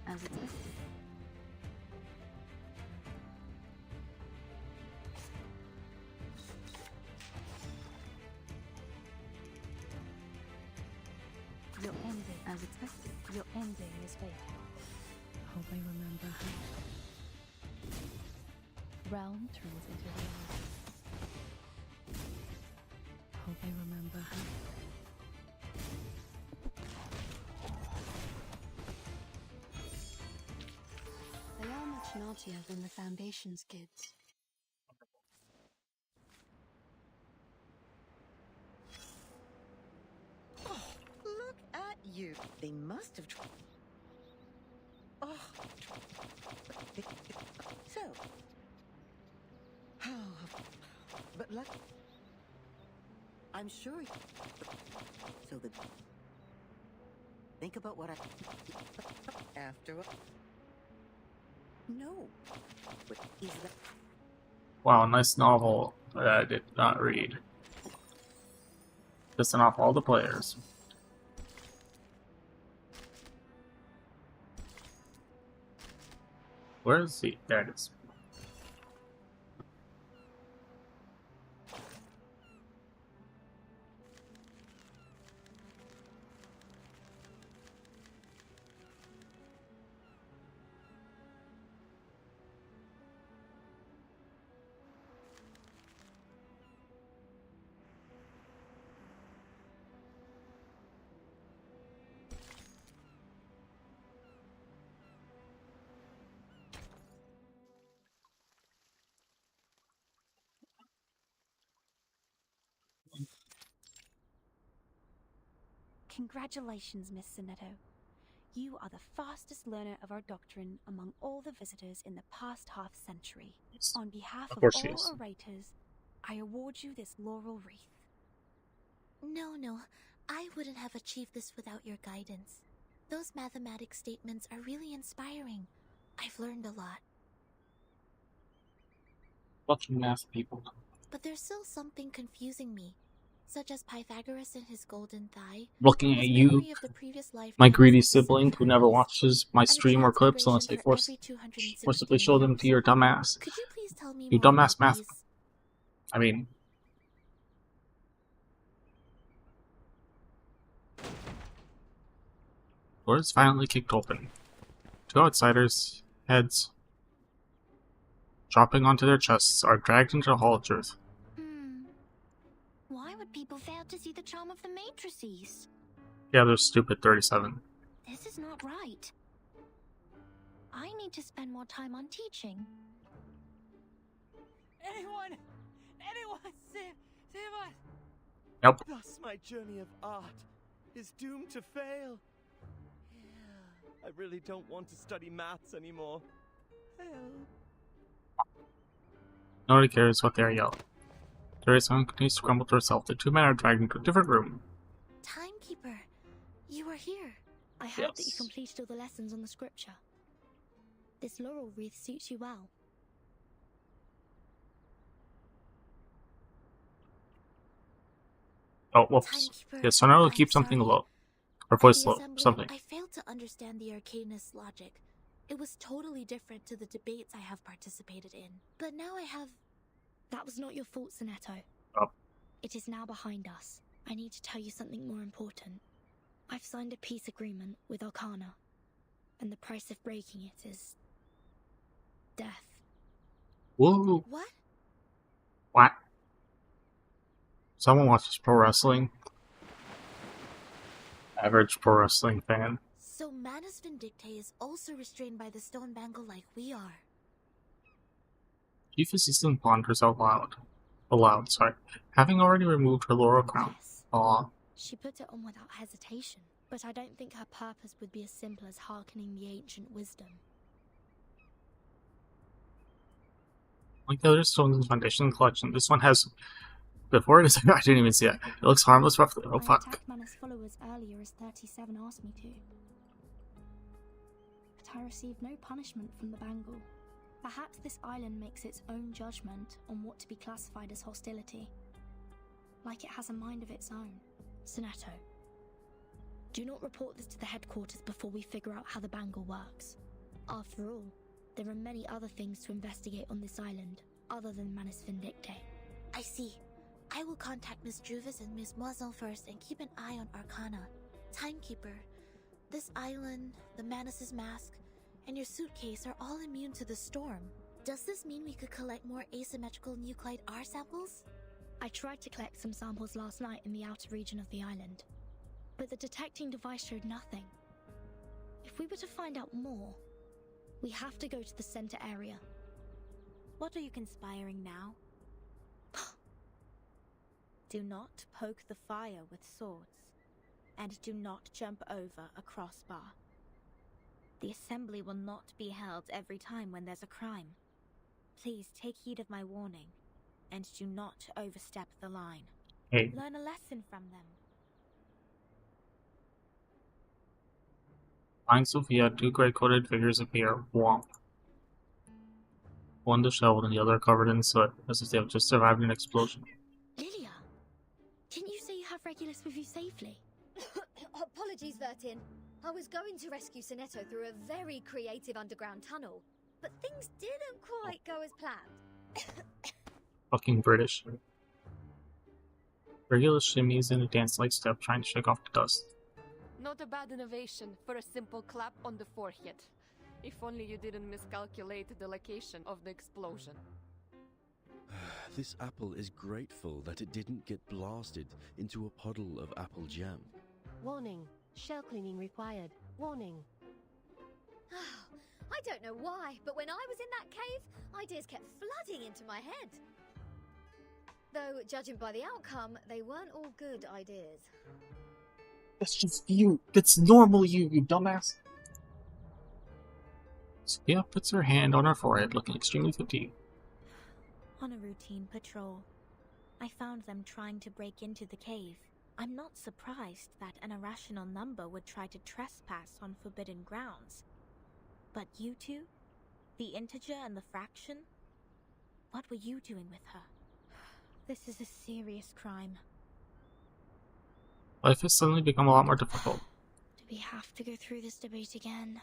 As expected. Your ending, As expected. your ending is fate. Hope I remember how. Realm turns into reality. Hope I remember how. They are much naughtier than the Foundation's kids. Oh, look at you. They must have Oh. So. Oh. But luck. I'm sure. So the. Think about what I. After all. No. But is that. Wow, nice novel that I did not read. Pissing off all the players. Where is he? There it is. Congratulations, Miss Sonetto. You are the fastest learner of our doctrine among all the visitors in the past half-century. Yes. On behalf of course she all is. orators, I award you this laurel wreath. No, I wouldn't have achieved this without your guidance. Those mathematics statements are really inspiring. I've learned a lot. Fucking math people. But there's still something confusing me, such as Pythagoras and his golden thigh. Looking at his you, memory of the previous life my times greedy with the sibling who never families, watches my and a stream or clips unless I transmigration for every 260 forcibly show them to your dumbass. Could you please tell me You more dumbass about math. these? I mean... Door is violently kicked open. Two outsiders, heads dropping onto their chests, are dragged into the Hall of Truth. Why would people fail to see the charm of the matrices? Yeah, they're stupid 37. This is not right. I need to spend more time on teaching. Anyone, save us! Yep. Thus my journey of art is doomed to fail. I really don't want to study maths anymore. Help. Nobody cares what they are yelling. 37 continues to grumble to herself. The two men are dragged into a different room. Timekeeper, you are here. I heard that you completed all the lessons on the scripture. This laurel wreath suits you well. Oh, whoops. Yes, so now we'll keep something low. Or voice low, something. I failed to understand the arcanist's logic. It was totally different to the debates I have participated in. But now I have... That was not your fault, Sonetto. Oh. It is now behind us. I need to tell you something more important. I've signed a peace agreement with Arcana, and the price of breaking it is... death. Whoa. What? What? Someone watches pro wrestling? Average pro wrestling fan. So Manus Vindictae is also restrained by the stone bangle like we are. Chief Assistant ponders out loud. Aloud, sorry. Having already removed her laurel crown. Aw. She put it on without hesitation, but I don't think her purpose would be as simple as hearkening the ancient wisdom. Like the other stones in the Foundation collection, this one has... Before it is... I didn't even see it. It looks harmless roughly. Oh, fuck. I attacked Manus' followers earlier as 37 asked me to. But I received no punishment from the bangle. Perhaps this island makes its own judgment on what to be classified as hostility. Like it has a mind of its own. Sonetto, do not report this to the headquarters before we figure out how the bangle works. After all, there are many other things to investigate on this island, other than Manus Vindictae. I see. I will contact Miss Druvis and Miss Moiselle first and keep an eye on Arcana. Timekeeper, this island, the Manus' mask, and your suitcase are all immune to the storm. Does this mean we could collect more asymmetrical nuclide R samples? I tried to collect some samples last night in the outer region of the island, but the detecting device showed nothing. If we were to find out more, we have to go to the center area. What are you conspiring now? Do not poke the fire with swords, and do not jump over a crossbar. The assembly will not be held every time when there's a crime. Please take heed of my warning, and do not overstep the line. Hey. Learn a lesson from them. Behind Sophia, two gray-coated figures appear. Womp. One disheveled and the other covered in soot, as if they have just survived an explosion. Lilia, didn't you say you have Regulus with you safely? Apologies, Vertin. I was going to rescue Sonetto through a very creative underground tunnel, but things didn't quite go as planned. Fucking British. Regulus shimmies in a dance-like step, trying to shake off the dust. Not a bad innovation for a simple clap on the forehead. If only you didn't miscalculate the location of the explosion. This apple is grateful that it didn't get blasted into a puddle of apple jam. Warning. Shell cleaning required. Warning. I don't know why, but when I was in that cave, ideas kept flooding into my head. Though, judging by the outcome, they weren't all good ideas. That's just you. That's normal you dumbass. Sophia puts her hand on her forehead, looking extremely fatigued. On a routine patrol, I found them trying to break into the cave. I'm not surprised that an irrational number would try to trespass on forbidden grounds. But you two? The integer and the fraction? What were you doing with her? This is a serious crime. Life has suddenly become a lot more difficult. Do we have to go through this debate again?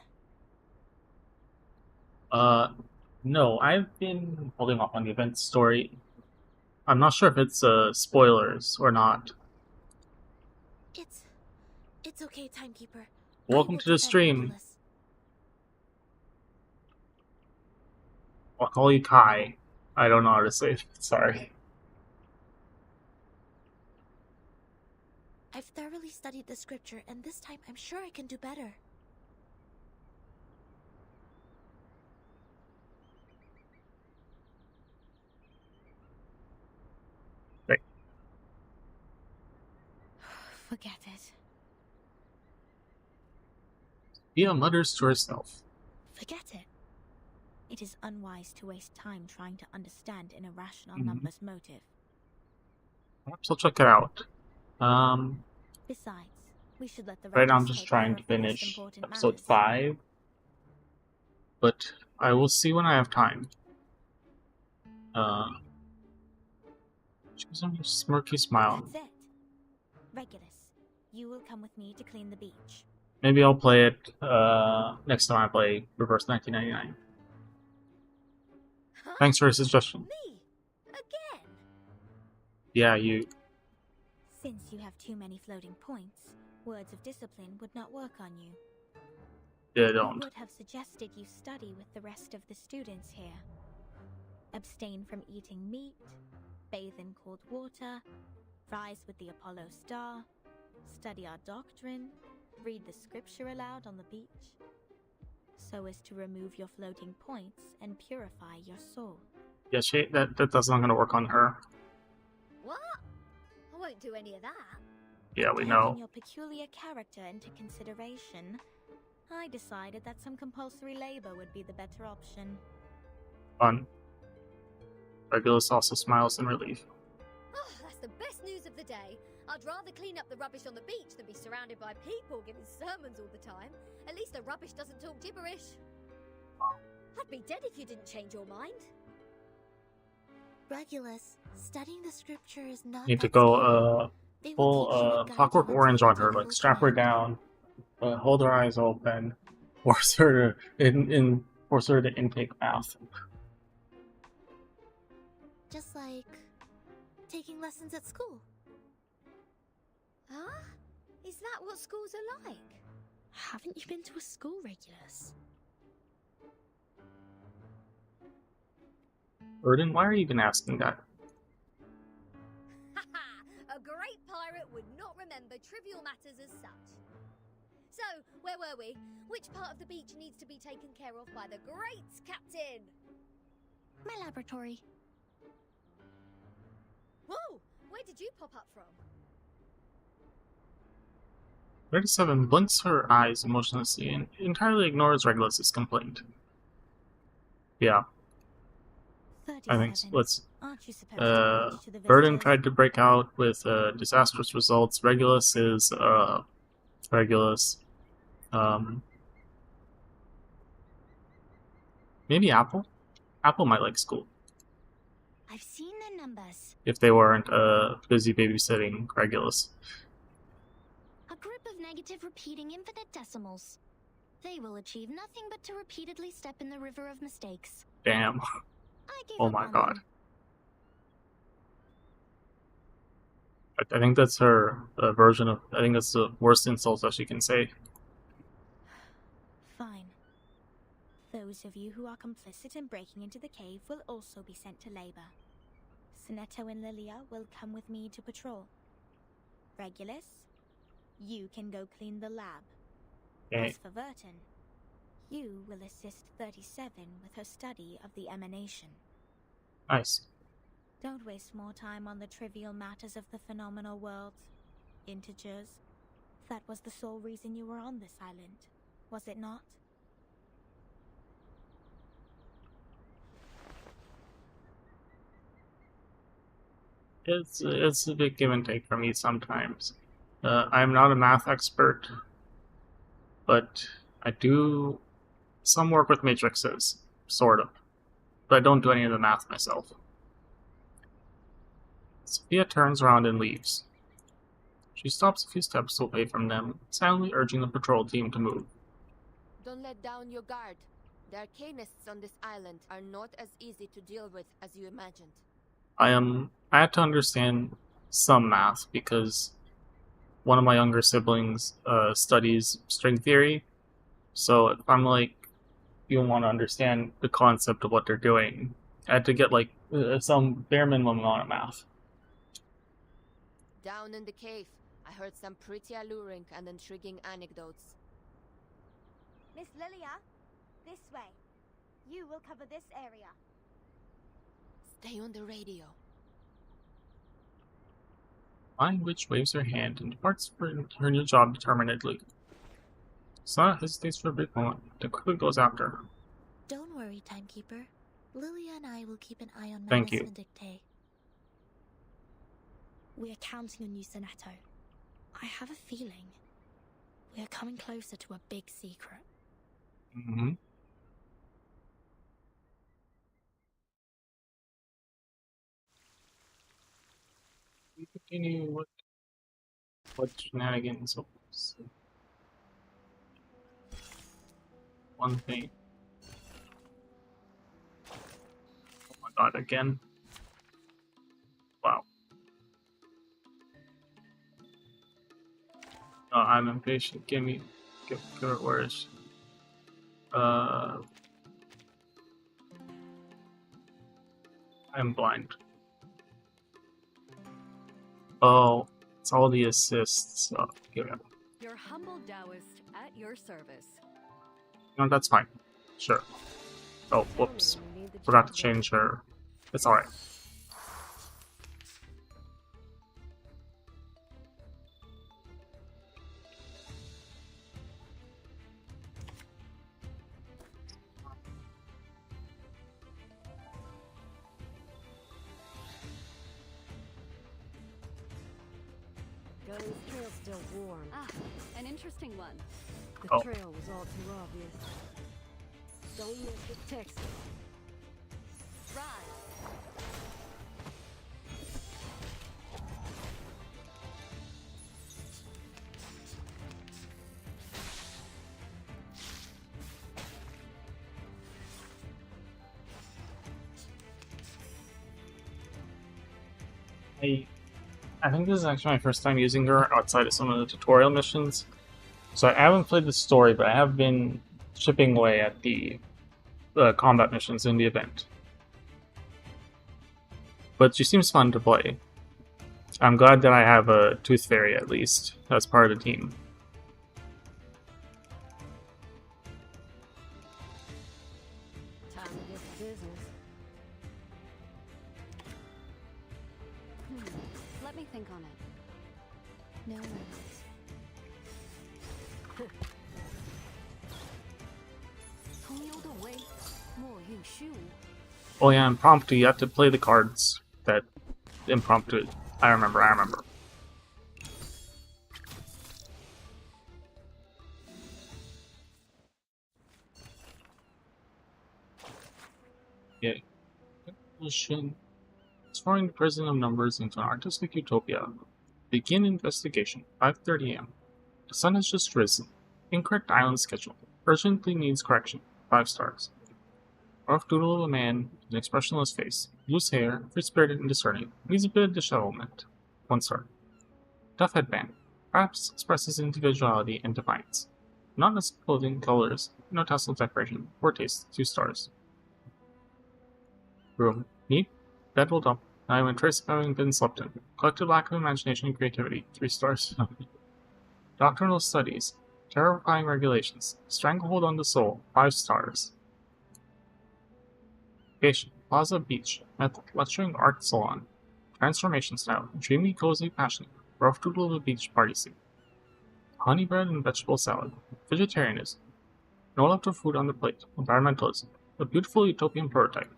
No, I've been holding off on the event story. I'm not sure if it's, spoilers or not. It's okay, Timekeeper. Welcome to the stream. I'll call you Kai. I don't know how to say it. Sorry. I've thoroughly studied the scripture, and this time I'm sure I can do better. Right. Forget it. Sophia mutters to herself. Forget it. It is unwise to waste time trying to understand an irrational number's motive. Perhaps I'll check it out. Besides, we should let the Right now I'm rebels just take trying care to of the most finish important episode matters. 5. But I will see when I have time. She was on a smirky smile. That's it. Regulus, you will come with me to clean the beach. Maybe I'll play it next time I play Reverse 1999. Huh? Thanks for your suggestion. Me? Again? Yeah, you. Since you have too many floating points, words of discipline would not work on you. Yeah, I don't. would have suggested you study with the rest of the students here. Abstain from eating meat, bathe in cold water, rise with the Apollo star, study our doctrine, read the scripture aloud on the beach, so as to remove your floating points and purify your soul. Yeah, that's not gonna work on her. What? I won't do any of that. Yeah, we Taking know. your peculiar character into consideration, I decided that some compulsory labor would be the better option. Fun. Regulus also smiles in relief. Oh, that's the best news of the day. I'd rather clean up the rubbish on the beach than be surrounded by people giving sermons all the time. At least the rubbish doesn't talk gibberish. I'd be dead if you didn't change your mind. Regulus, studying the scripture is not Need to that go scary. full Clockwork Orange on her, like strap her down, hold her eyes open, force her to intake math. Just like taking lessons at school. Huh? Is that what schools are like? Haven't you been to a school, Regulus? Erden, why are you even asking that? Haha! A great pirate would not remember trivial matters as such. So, where were we? Which part of the beach needs to be taken care of by the great captain? My laboratory. Whoa! Where did you pop up from? 37 blinks her eyes emotionlessly and entirely ignores Regulus's complaint. Yeah. I think so. Let's. Burden tried to break out with disastrous results. Regulus is Regulus. Maybe Apple. Apple might like school I've seen their numbers. if they weren't busy babysitting Regulus. A group of negative repeating infinite decimals. They will achieve nothing but to repeatedly step in the river of mistakes. Damn. I gave Oh up my on god. them. I think that's her version of. I think that's the worst insult that she can say. Fine. Those of you who are complicit in breaking into the cave will also be sent to labor. Sinetto and Lilia will come with me to patrol. Regulus, you can go clean the lab. Okay. As for Verton, you will assist 37 with her study of the emanation. Nice. Don't waste more time on the trivial matters of the phenomenal world. Integers, that was the sole reason you were on this island, was it not? It's a big give and take for me sometimes. I'm not a math expert, but I do some work with matrices, sort of. But I don't do any of the math myself. Sophia turns around and leaves. She stops a few steps away from them, silently urging the patrol team to move. Don't let down your guard. The arcanists on this island are not as easy to deal with as you imagined. I had to understand some math because one of my younger siblings studies string theory. So if I'm like, you want to understand the concept of what they're doing, I had to get like some bare minimum amount of math. Down in the cave, I heard some pretty alluring and intriguing anecdotes. Miss Lilia, this way. You will cover this area. Stay on the radio. Flying Witch waves her hand and departs for her new job determinedly. Sana hesitates for a brief moment, then quickly goes after her. Don't worry, Timekeeper. Lilia and I will keep an eye on Thank Manus you. Vindictae. We are counting on you, Sinetto. I have a feeling we are coming closer to a big secret. Mm-hmm. We continue what shenanigans. One thing. Oh my god, again. Wow. I'm impatient. Give it. Where is she? I'm blind. Oh, it's all the assists. Oh, give it. Your humble Taoist at your service. No, that's fine. Sure. Oh, whoops. Forgot to change her. It's alright. Gun's trail's still warm. Ah, an interesting one. The Oh. trail was all too obvious. Don't miss the Texas. Rise. I think this is actually my first time using her outside of some of the tutorial missions. So I haven't played the story, but I have been chipping away at the combat missions in the event. But she seems fun to play. I'm glad that I have a Tooth Fairy at least as part of the team. Time to get to business. Let me think on it. No worries. Oh yeah, impromptu, you have to play the cards that impromptu. I remember. Yeah. Conclusion. Exploring the prison of numbers into an artistic utopia. Begin investigation. 5:30 am. The sun has just risen. Incorrect island schedule. Urgently needs correction. 5 stars. Rough doodle of a man with an expressionless face. Loose hair, free-spirited and discerning. Needs a bit of dishevelment. 1 star. Tough headband. Perhaps expresses individuality and defiance. Not as clothing, colors, no tassel decoration. Poor taste. 2 stars. Room. Neat. Bed well done. Not even trace of having been slept in. Collective lack of imagination and creativity. 3 stars. Doctrinal studies. Terrifying regulations. Stranglehold on the soul. 5 stars. Location. Plaza Beach. Method. Lecturing art salon. Transformation style. Dreamy, cozy, passionate. Rough doodle of a beach party scene. honey bread and vegetable salad. Vegetarianism. No leftover food on the plate. Environmentalism. A beautiful utopian prototype.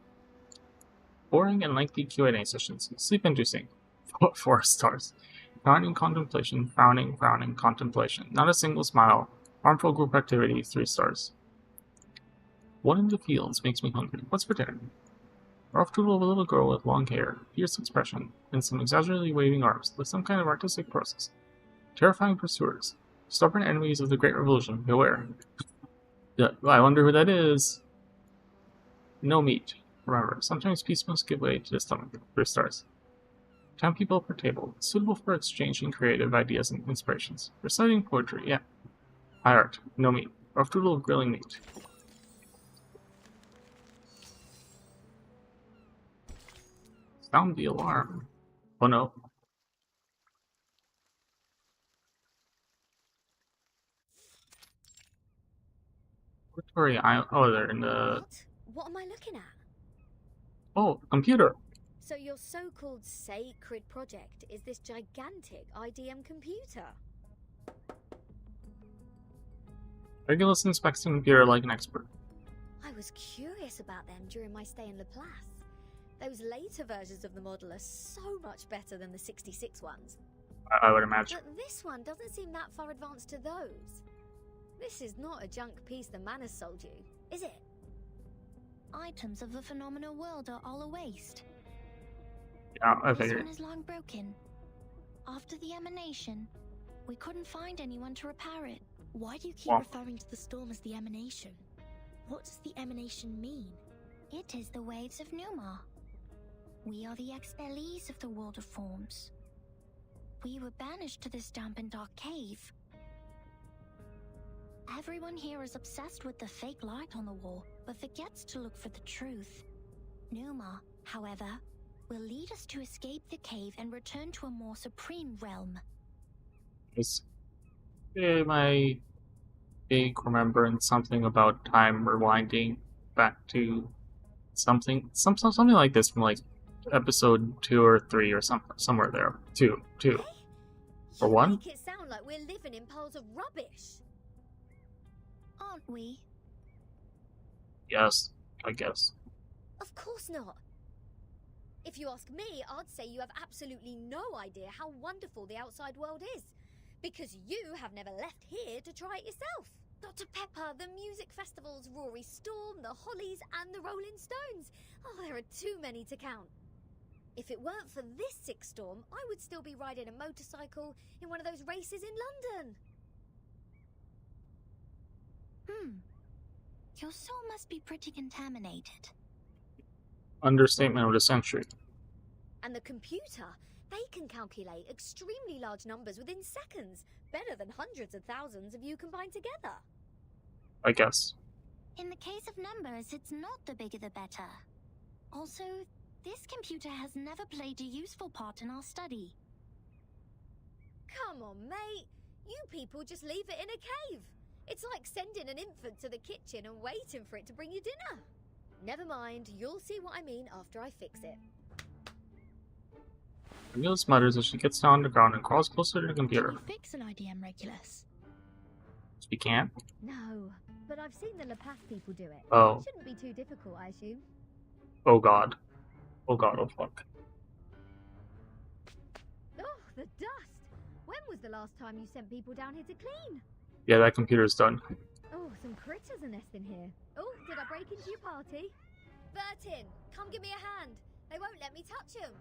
Boring and lengthy Q&A sessions. Sleep-inducing. 4 stars. Frowning contemplation. Frowning, contemplation. Not a single smile. Harmful group activity. 3 stars. One in the fields makes me hungry. What's for dinner? Rough doodle of a little girl with long hair, fierce expression, and some exaggeratedly waving arms, like some kind of artistic process. Terrifying pursuers. Stubborn enemies of the Great Revolution. Beware. Yeah, I wonder who that is. No meat. Remember, sometimes peace must give way to the stomach. 3 stars. 10 people per table. Suitable for exchanging creative ideas and inspirations. Reciting poetry. Yeah. High art. No meat. Rough doodle of grilling meat. Sound the alarm. Oh no. Laboratory Island. Oh, they're in the. What am I looking at? Oh, computer. So your so-called sacred project is this gigantic IDM computer? Regulus inspects the computer like an expert. I was curious about them during my stay in Laplace. Those later versions of the model are so much better than the 66 ones. I would imagine. But this one doesn't seem that far advanced to those. This is not a junk piece the man has sold you, is it? Items of the phenomenal world are all a waste. Yeah, I This figured. one is long broken. After the emanation, we couldn't find anyone to repair it. Why do you keep Well. referring to the storm as the emanation? What does the emanation mean? It is the waves of Numa. We are the expellees of the world of forms. We were banished to this damp and dark cave. Everyone here is obsessed with the fake light on the wall, but forgets to look for the truth. Numa, however, will lead us to escape the cave and return to a more supreme realm. Is my big remembrance something about time rewinding back to something like this from like episode 2 or 3 or somewhere there. Two. Or 1? Make it sound like we're living in piles of rubbish. Aren't we? Yes, I guess. Of course not. If you ask me, I'd say you have absolutely no idea how wonderful the outside world is. Because you have never left here to try it yourself. Dr. Pepper, the music festivals, Rory Storm, the Hollies, and the Rolling Stones. Oh, there are too many to count. If it weren't for this sick storm, I would still be riding a motorcycle in one of those races in London. Your soul must be pretty contaminated. Understatement of the century. And the computer, they can calculate extremely large numbers within seconds, better than hundreds of thousands of you combined together. I guess. In the case of numbers, it's not the bigger the better. Also, this computer has never played a useful part in our study. Come on, mate. You people just leave it in a cave. It's like sending an infant to the kitchen and waiting for it to bring you dinner. Never mind, you'll see what I mean after I fix it. Regulus mutters as she gets down on the ground and crawls closer to the computer. Can you fix an IDM, Regulus? We can't. No, but I've seen the Laplace people do it. Oh. It shouldn't be too difficult, I assume. Oh god. Oh god, oh fuck. Oh, the dust! When was the last time you sent people down here to clean? Yeah, that computer's done. Oh, some critters are nesting here. Oh, did I break into your party? Bertin, come give me a hand. They won't let me touch them.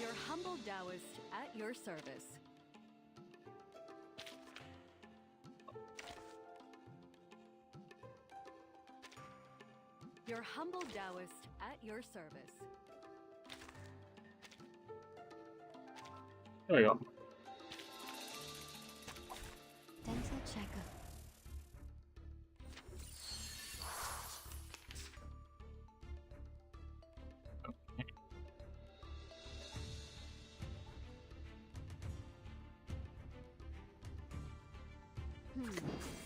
Your humble Taoist at your service. Your humble Taoist at your service. There we go. Dental checkup.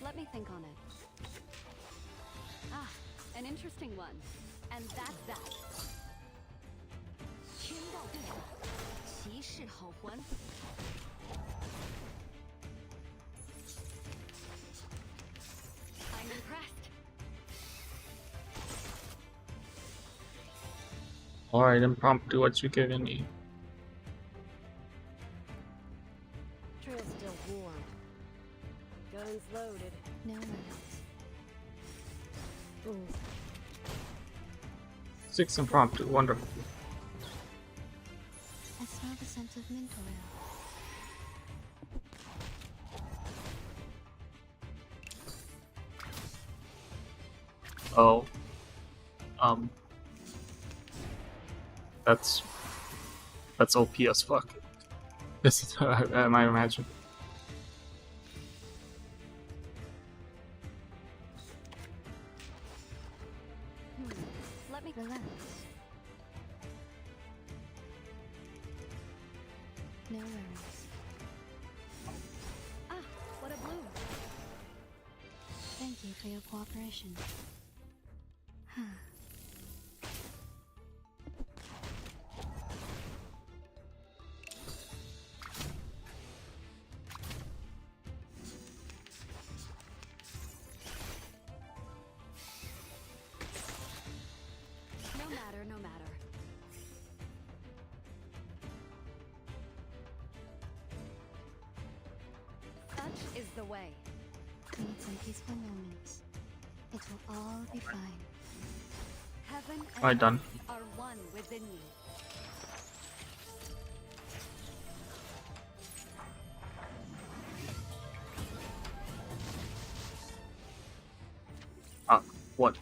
Let me think on it. Ah, an interesting one. And that's that. 天道对法，其事好还。I'm impressed. Alright, impromptu, what you giving me? Trail's still warm. Guns loaded. No one 6 impromptu, wonderful. I smell the scent of mint oil. Oh. That's OP as fuck. This is I imagine. Let me relax. No worries. Ah, what a bloom. Thank you for your cooperation. No matter. Such is the way. We need some peaceful moments. It will all be fine. Heaven and Alright, done. earth are one within you. What?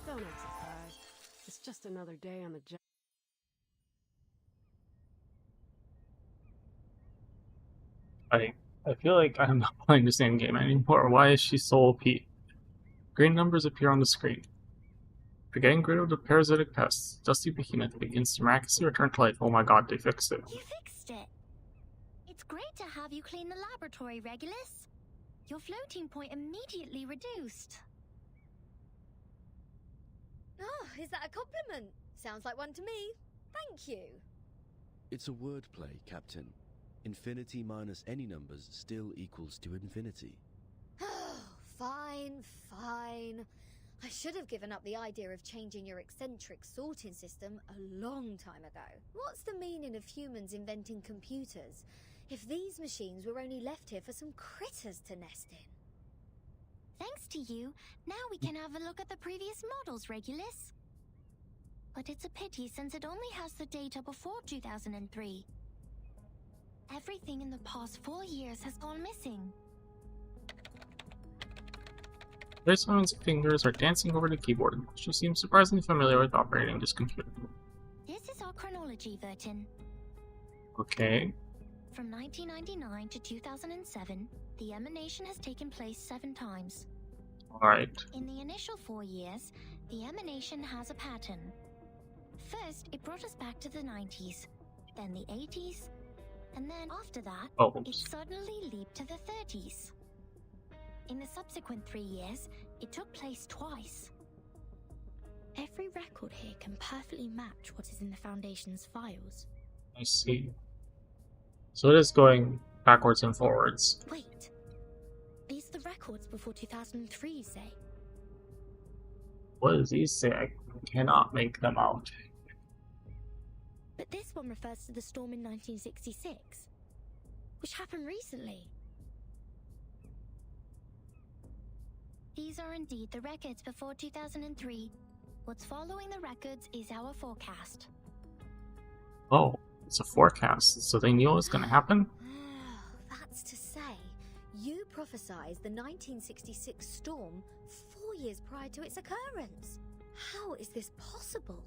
Don't act surprised. It's just another day on the job. I feel like I'm not playing the same game anymore. Why is she so OP? Green numbers appear on the screen. The getting rid of the parasitic pests. Dusty Behemoth begins to miraculously return to life. Oh my god, they fixed it. You fixed it. It's great to have you clean the laboratory, Regulus. Your floating point immediately reduced. Oh, is that a compliment? Sounds like one to me. Thank you. It's a wordplay, Captain. Infinity minus any numbers still equals to infinity. Fine. I should have given up the idea of changing your eccentric sorting system a long time ago. What's the meaning of humans inventing computers if these machines were only left here for some critters to nest in? Thanks to you, now we can have a look at the previous models, Regulus. But it's a pity since it only has the data before 2003. Everything in the past 4 years has gone missing. Gracewoman's fingers are dancing over the keyboard. She seems surprisingly familiar with operating this computer. This is our chronology, Vertin. Okay. From 1999 to 2007, the emanation has taken place 7 times. Alright. In the initial 4 years, the emanation has a pattern. First, it brought us back to the 90s, then the 80s, and then after that, it suddenly leaped to the 30s. In the subsequent 3 years, it took place twice. Every record here can perfectly match what is in the Foundation's files. I see. So it is going backwards and forwards. Wait. These are the records before 2003, you say? What does he say? I cannot make them out. But this one refers to the storm in 1966, which happened recently. These are indeed the records before 2003. What's following the records is our forecast. Oh, it's a forecast, so they knew it was going to happen? That's to say, you prophesied the 1966 storm 4 years prior to its occurrence. How is this possible?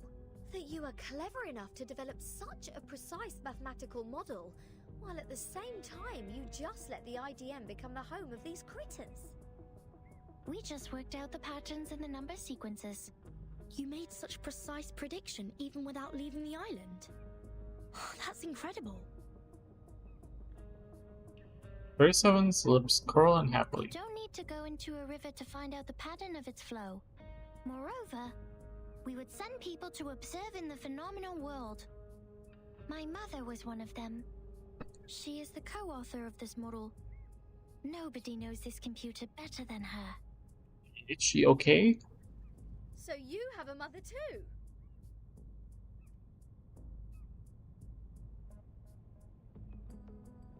That you are clever enough to develop such a precise mathematical model while at the same time you just let the IDM become the home of these critters. We just worked out the patterns in the number sequences. You made such precise prediction even without leaving the island. That's incredible. 37's lips curl unhappily. You don't need to go into a river to find out the pattern of its flow. Moreover, we would send people to observe in the phenomenal world. My mother was one of them. She is the co-author of this model. Nobody knows this computer better than her. Is she okay? So you have a mother too?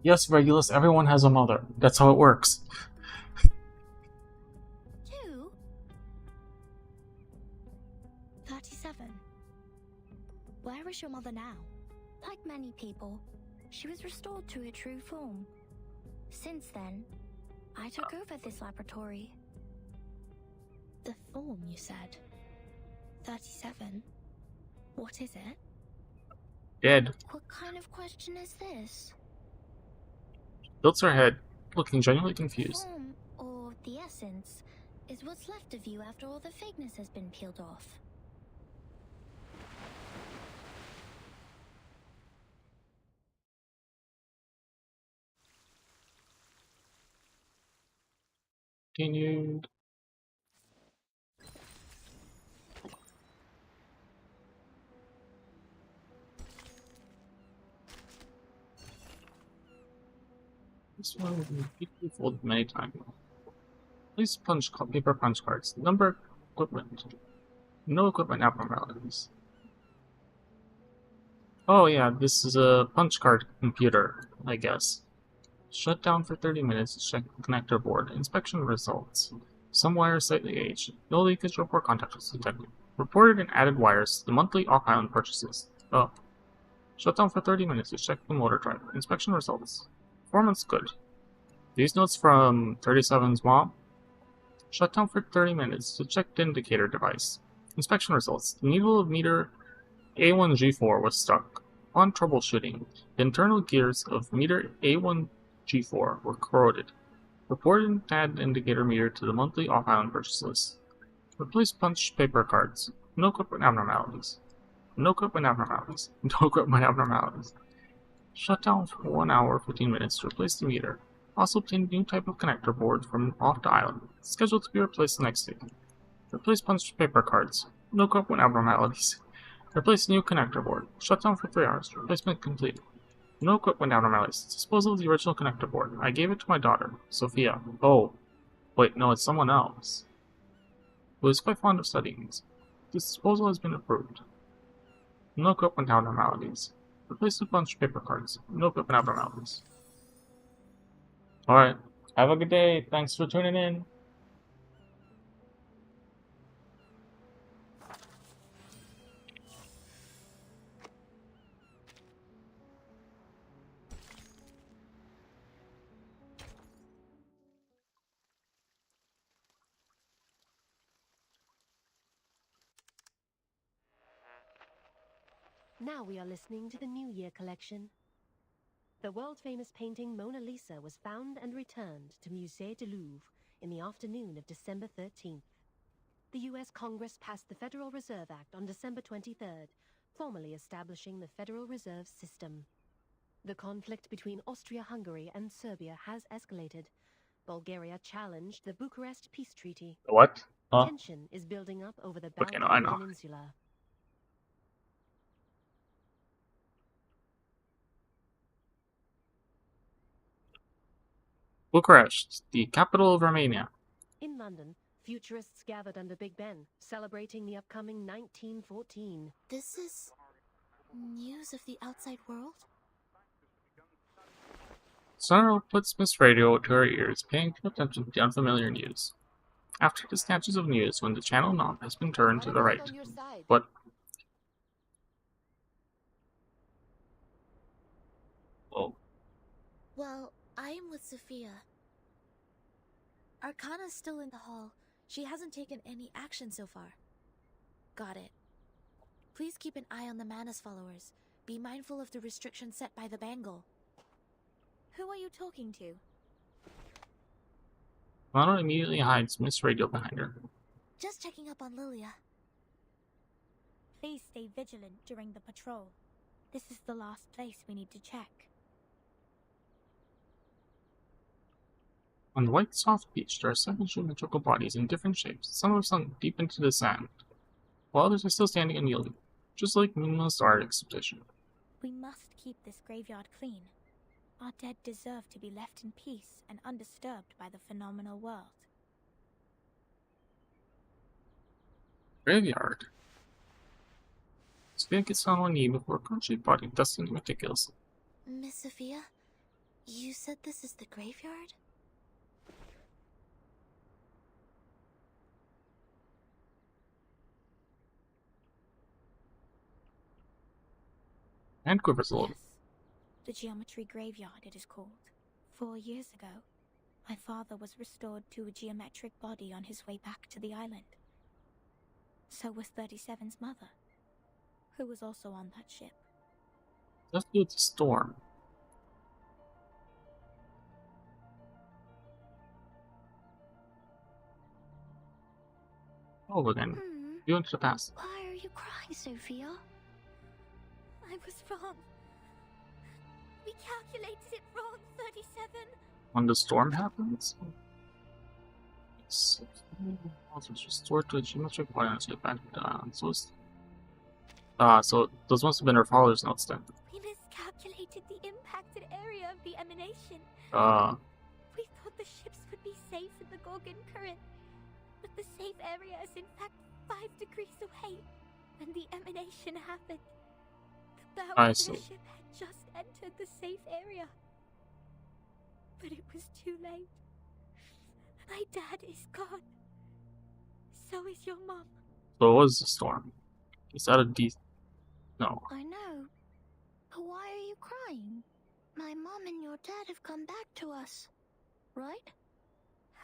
Yes, Regulus, everyone has a mother. That's how it works. 2? 37. Where is your mother now? Like many people, she was restored to her true form. Since then, I took over this laboratory. The form, you said? 37? What is it? Dead. What kind of question is this? Tilts her head, looking genuinely confused. The form, or the essence, is what's left of you after all the fakeness has been peeled off. Continued. This one will be deeply folded many times. Please paper punch cards. Number equipment. No equipment abnormalities. Oh yeah, this is a punch card computer, I guess. Shut down for 30 minutes to check the connector board. Inspection results. Some wires slightly aged. No leakage or poor contact was detected. Reported and added wires to the monthly off-island purchases. Oh. Shut down for 30 minutes to check the motor driver. Inspection results. Performance good. These notes from 37's mom. Shut down for 30 minutes to check the indicator device. Inspection results. The needle of meter A1G4 was stuck. Upon troubleshooting, the internal gears of meter A1G4 were corroded. Reported and add indicator meter to the monthly off-island purchase list. Replace punch paper cards. No equipment abnormalities. No equipment abnormalities. No equipment abnormalities. Shut down for 1 hour 15 minutes to replace the meter. Also obtained a new type of connector board from off the island. Scheduled to be replaced the next day. Replace punch paper cards. No equipment abnormalities. Replace new connector board. Shut down for 3 hours. Replacement complete. No equipment abnormalities. Disposal of the original connector board. I gave it to my daughter, Sophia. Oh. Wait, no, it's someone else. Who is quite fond of studying these. This disposal has been approved. No equipment abnormalities. Replace with punch paper cards. No equipment abnormalities. Alright. Have a good day. Thanks for tuning in. Now we are listening to the New Year collection. The world-famous painting Mona Lisa was found and returned to Musée du Louvre in the afternoon of December 13th. The U.S. Congress passed the Federal Reserve Act on December 23rd, formally establishing the Federal Reserve System. The conflict between Austria-Hungary and Serbia has escalated. Bulgaria challenged the Bucharest Peace Treaty. What? Huh? Tension is building up over the Okay, Balkan no, I know. Peninsula. Bucharest, the capital of Romania. In London, futurists gathered under Big Ben, celebrating the upcoming 1914. This is news of the outside world? Sonora put Smith's radio to her ears, paying attention to the unfamiliar news. After the snatches of news, when the channel knob has been turned to the right. What? Oh. Well, I am with Sophia. Arcana's still in the hall. She hasn't taken any action so far. Got it. Please keep an eye on the Manus followers. Be mindful of the restrictions set by the Bangle. Who are you talking to? Lana immediately hides Miss Radio behind her. Just checking up on Lilia. Please stay vigilant during the patrol. This is the last place we need to check. On the white soft beach, there are 7 geometrical bodies in different shapes. Some have sunk deep into the sand, while others are still standing unyielding, just like Moonless Art Expedition. We must keep this graveyard clean. Our dead deserve to be left in peace and undisturbed by the phenomenal world. Graveyard. Sophia gets on one knee before a cone-shaped body dusting meticulously. Miss Sophia, you said this is the graveyard? And quivers a little. Yes, the geometry graveyard it is called. 4 years ago, my father was restored to a geometric body on his way back to the island. So was 37's mother, who was also on that ship. Let's do the storm. Oh, again. You went to the past. Why are you crying, Sophia? I was wrong. We calculated it wrong, 37. When the storm happens, it's restored to a geometric body on its way back to the island. So those must have been her father's notes then. We miscalculated the impacted area of the emanation. We thought the ships would be safe in the Gorgon current, but the safe area is in fact 5 degrees away. When the emanation happened, the bow of the ship had just entered the safe area. But it was too late. My dad is gone. So is your mom. So it was the storm. Is that a No. I know. But why are you crying? My mom and your dad have come back to us, right?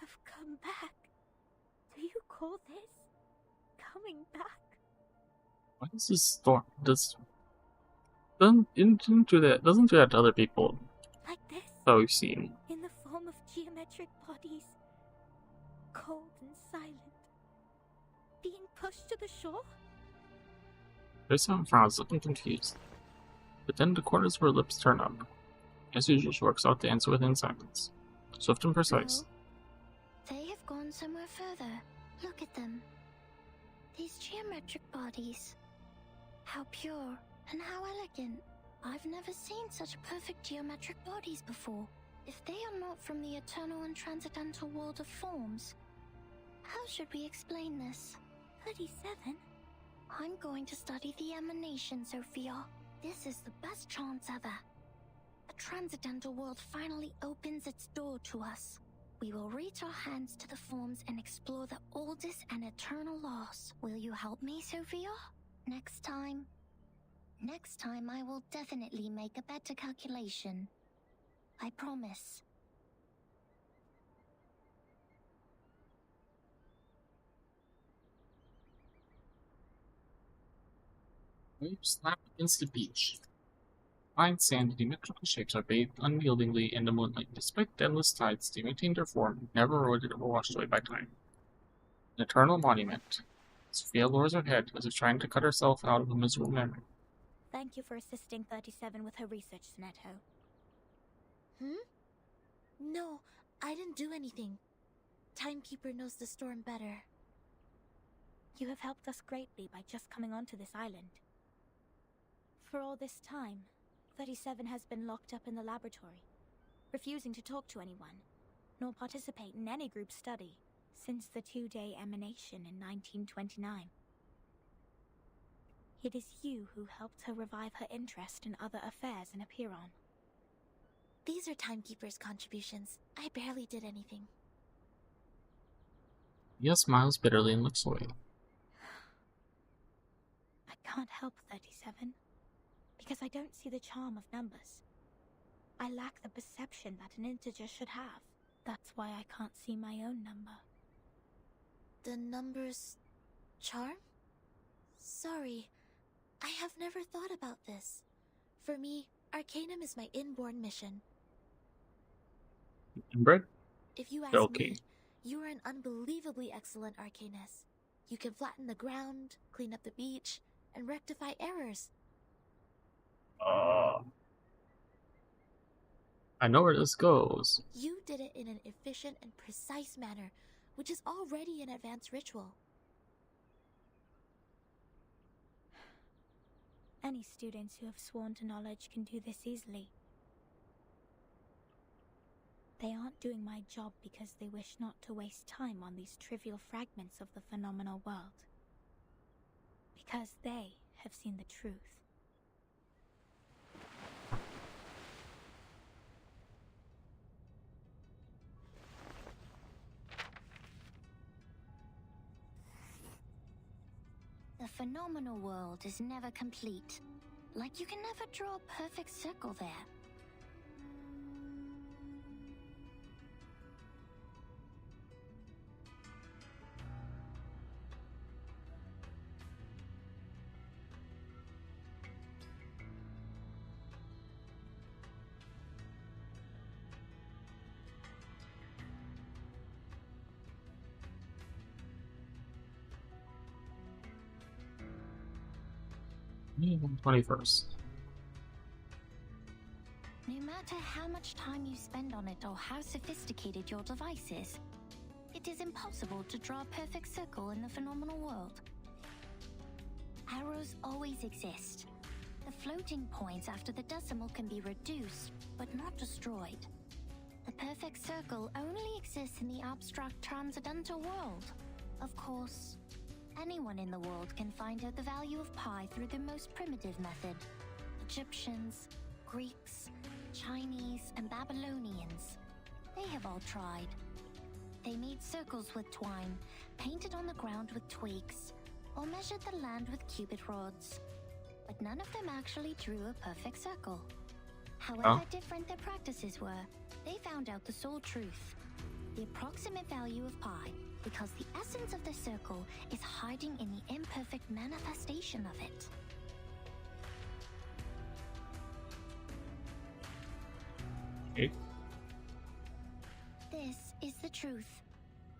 Have come back? Do you call this coming back? Why is this storm? Doesn't do that to other people. Like this? That we've seen. In the form of geometric bodies. Cold and silent. Being pushed to the shore? There's some frowns, looking confused. But then the corners of her lips turn up. As usual, she works out the answer within silence. Swift and precise. No. They have gone somewhere further. Look at them. These geometric bodies. How pure and how elegant. I've never seen such perfect geometric bodies before. If they are not from the eternal and transcendental world of forms, how should we explain this? 37? I'm going to study the emanation, Sophia. This is the best chance ever. The transcendental world finally opens its door to us. We will reach our hands to the forms and explore the oldest and eternal laws. Will you help me, Sophia? Next time I will definitely make a better calculation. I promise. Waves slap against the beach. Fine sand and geometrical shapes are bathed unyieldingly in the moonlight. Despite the endless tides, they maintain their form, never eroded or washed away by time. An eternal monument. Sophia lowers her head as if trying to cut herself out of a miserable memory. Thank you for assisting 37 with her research, Sinetto. No, I didn't do anything. Timekeeper knows the storm better. You have helped us greatly by just coming onto this island. For all this time, 37 has been locked up in the laboratory, refusing to talk to anyone, nor participate in any group study since the 2-day emanation in 1929. It is you who helped her revive her interest in other affairs in Apiron. These are Timekeeper's contributions. I barely did anything. Mia smiles bitterly and looks away. I can't help 37, because I don't see the charm of numbers. I lack the perception that an integer should have. That's why I can't see my own number. The number's charm? Sorry, I have never thought about this. For me, Arcanum is my inborn mission. Inbred? If you ask Okay. me, you are an unbelievably excellent arcanist. You can flatten the ground, clean up the beach, and rectify errors. I know where this goes. You did it in an efficient and precise manner, which is already an advanced ritual. Any students who have sworn to knowledge can do this easily. They aren't doing my job because they wish not to waste time on these trivial fragments of the phenomenal world. Because they have seen the truth. The phenomenal world is never complete. Like you can never draw a perfect circle there. May 21st. No matter how much time you spend on it or how sophisticated your device is, it is impossible to draw a perfect circle in the phenomenal world. Arrows always exist. The floating points after the decimal can be reduced, but not destroyed. The perfect circle only exists in the abstract transcendental world. Of course, anyone in the world can find out the value of pi through the most primitive method. Egyptians, Greeks, Chinese, and Babylonians. They have all tried. They made circles with twine, painted on the ground with twigs, or measured the land with cubit rods. But none of them actually drew a perfect circle. However different their practices were, they found out the sole truth. The approximate value of pi, because the essence of the circle is hiding in the imperfect manifestation of it. Okay. This is the truth.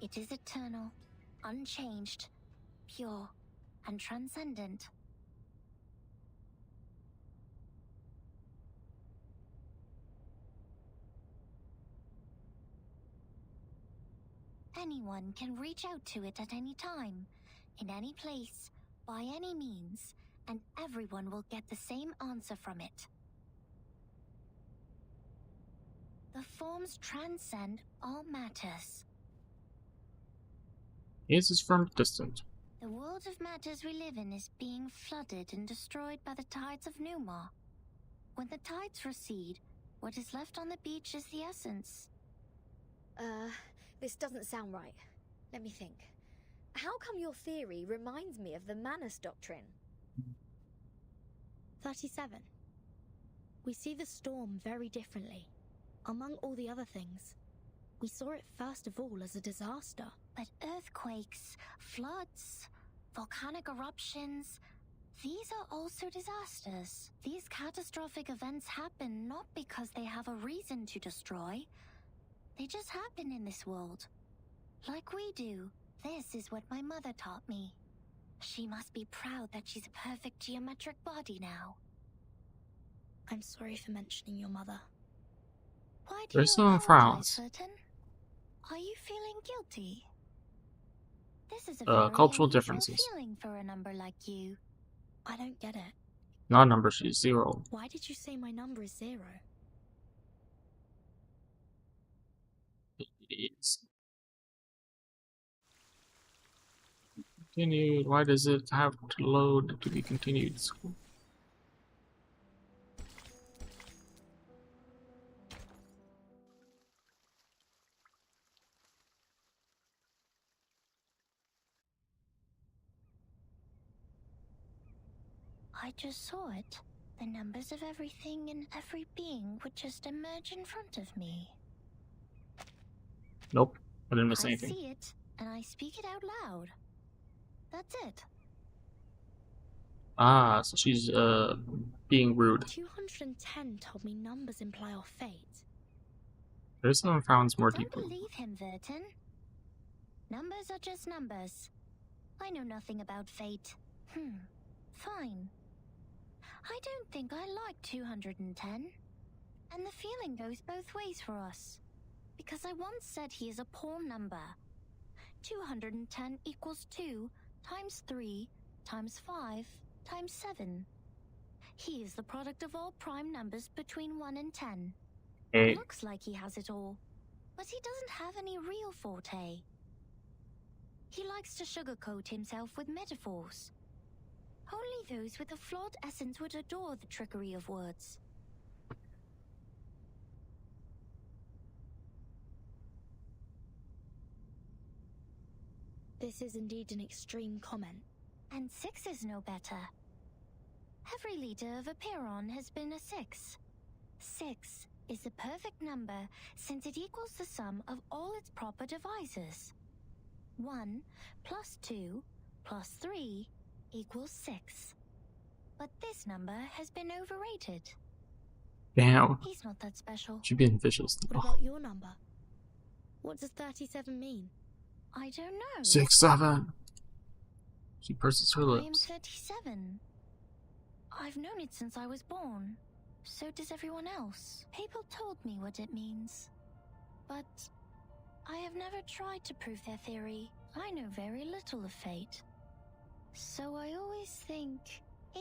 It is eternal, unchanged, pure, and transcendent. Anyone can reach out to it at any time, in any place, by any means, and everyone will get the same answer from it. The forms transcend all matters. This is from distant. The world of matters we live in is being flooded and destroyed by the tides of Numa. When the tides recede, what is left on the beach is the essence. This doesn't sound right. Let me think. How come your theory reminds me of the Manus Doctrine? 37. We see the storm very differently. Among all the other things, we saw it first of all as a disaster. But earthquakes, floods, volcanic eruptions, these are also disasters. These catastrophic events happen not because they have a reason to destroy. They just happen in this world. Like we do. This is what my mother taught me. She must be proud that she's a perfect geometric body now. I'm sorry for mentioning your mother. Why do There's you some frowns. Certain? Are you feeling guilty? This is a very cultural unusual differences. feeling for a number like you. I don't get it. Not number, she's 0. Why did you say my number is 0? It's continued. Why does it have to load to be continued? I just saw it. The numbers of everything and every being would just emerge in front of me. Nope, I didn't miss anything. I see it, and I speak it out loud. That's it. Ah, so she's being rude. 210 told me numbers imply our fate. There's someone founds more Don't deeply. believe him, Vertin. Numbers are just numbers. I know nothing about fate. Fine. I don't think I like 210. And the feeling goes both ways for us. Because I once said he is a poor number. 210 equals 2 times 3 times 5 times 7. He is the product of all prime numbers between 1 and 10. Hey. Looks like he has it all, but he doesn't have any real forte. He likes to sugarcoat himself with metaphors. Only those with a flawed essence would adore the trickery of words. This is indeed an extreme comment. And 6 is no better. Every leader of a Heron has been a 6. 6 is the perfect number since it equals the sum of all its proper divisors. 1 plus 2 plus 3 equals 6. But this number has been overrated. Damn. He's not that special. Should be in visuals. What about your number? What does 37 mean? I don't know. 6, 7. She purses her I am lips. 37. I've known it since I was born. So does everyone else. People told me what it means. But I have never tried to prove their theory. I know very little of fate. So I always think,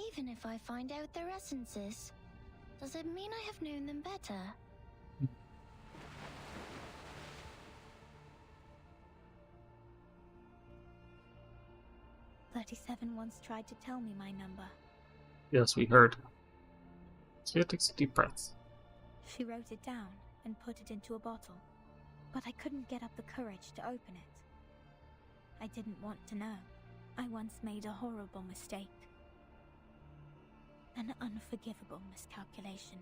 even if I find out their essences, does it mean I have known them better? 37 once tried to tell me my number. Yes, we heard. Sophia takes a deep breath. She wrote it down and put it into a bottle, but I couldn't get up the courage to open it. I didn't want to know. I once made a horrible mistake. An unforgivable miscalculation.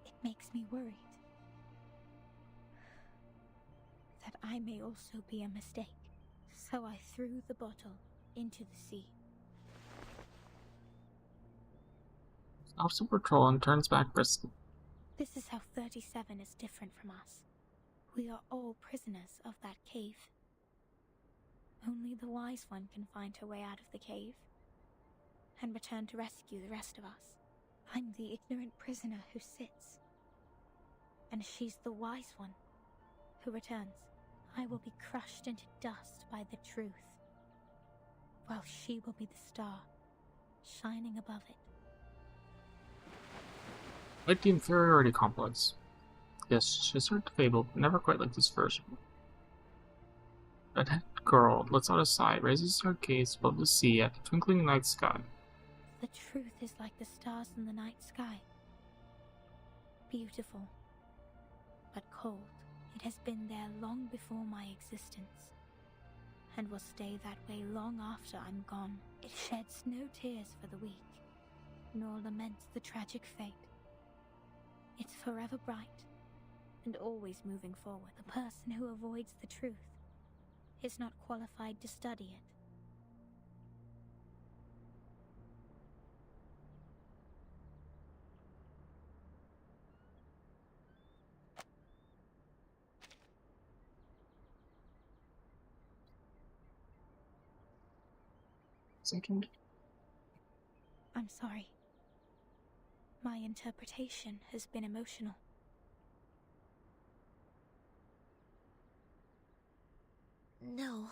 It makes me worried that I may also be a mistake. So I threw the bottle into the sea. Stops the patrol and turns back briskly. This is how 37 is different from us. We are all prisoners of that cave. Only the wise one can find her way out of the cave and return to rescue the rest of us. I'm the ignorant prisoner who sits, and she's the wise one who returns. I will be crushed into dust by the truth, while she will be the star, shining above it. Like the inferiority complex. Yes, she's heard the fable, but never quite like this version. Redheaded girl lets out a sigh, raises her gaze above the sea at the twinkling night sky. The truth is like the stars in the night sky. Beautiful, but cold. It has been there long before my existence, and will stay that way long after I'm gone. It sheds no tears for the weak, nor laments the tragic fate. It's forever bright, and always moving forward. The person who avoids the truth is not qualified to study it. Second. I'm sorry. My interpretation has been emotional. No.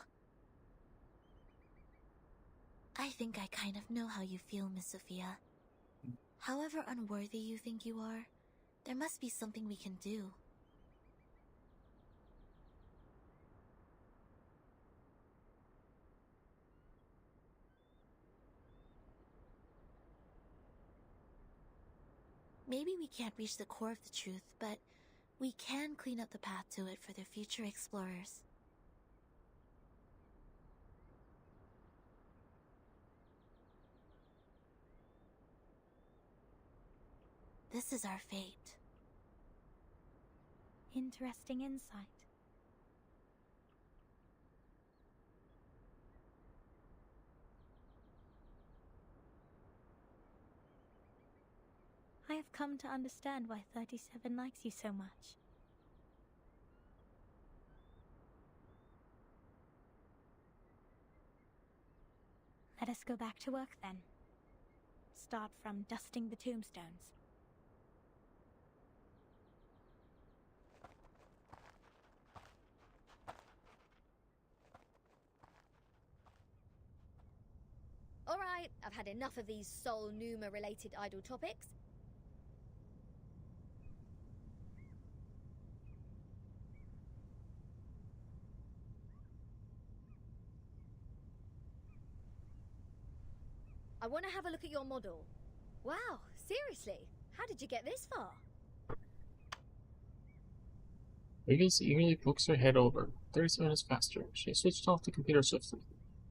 I think I kind of know how you feel, Miss Sophia. However unworthy you think you are, there must be something we can do. Maybe we can't reach the core of the truth, but we can clean up the path to it for the future explorers. This is our fate. Interesting insight. I have come to understand why 37 likes you so much. Let us go back to work then. Start from dusting the tombstones. Alright, I've had enough of these Sol Numa related idle topics. I want to have a look at your model. Wow, seriously? How did you get this far? Wiggles eagerly pokes her head over. 37 is faster. She switched off the computer swiftly.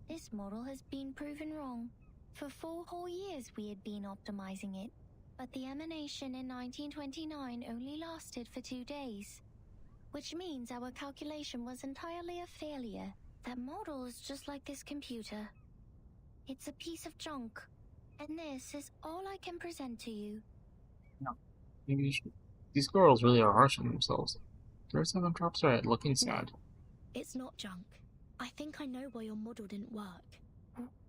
This model has been proven wrong. For 4 whole years we had been optimizing it, but the emanation in 1929 only lasted for 2 days. Which means our calculation was entirely a failure. That model is just like this computer. It's a piece of junk. And this is all I can present to you. No. Maybe these girls really are harsh on themselves. 37 drops her head, looking sad. No, it's not junk. I think I know why your model didn't work.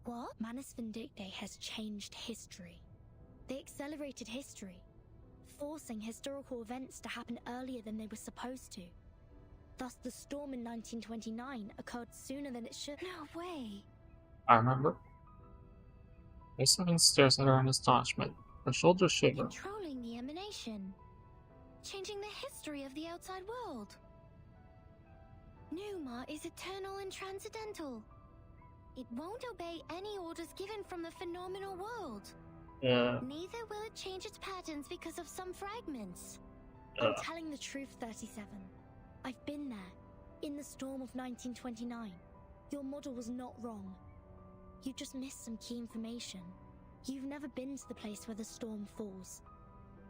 What? Manus Vindictae has changed history. They accelerated history, forcing historical events to happen earlier than they were supposed to. Thus, the storm in 1929 occurred sooner than it should. No way! I remember. 37 stares at her in astonishment. Her shoulders shiver. Controlling the emanation. Changing the history of the outside world. Numa is eternal and transcendental. It won't obey any orders given from the phenomenal world. Neither will it change its patterns because of some fragments. I'm telling the truth, 37. I've been there, in the storm of 1929. Your model was not wrong. You just missed some key information. You've never been to the place where the storm falls,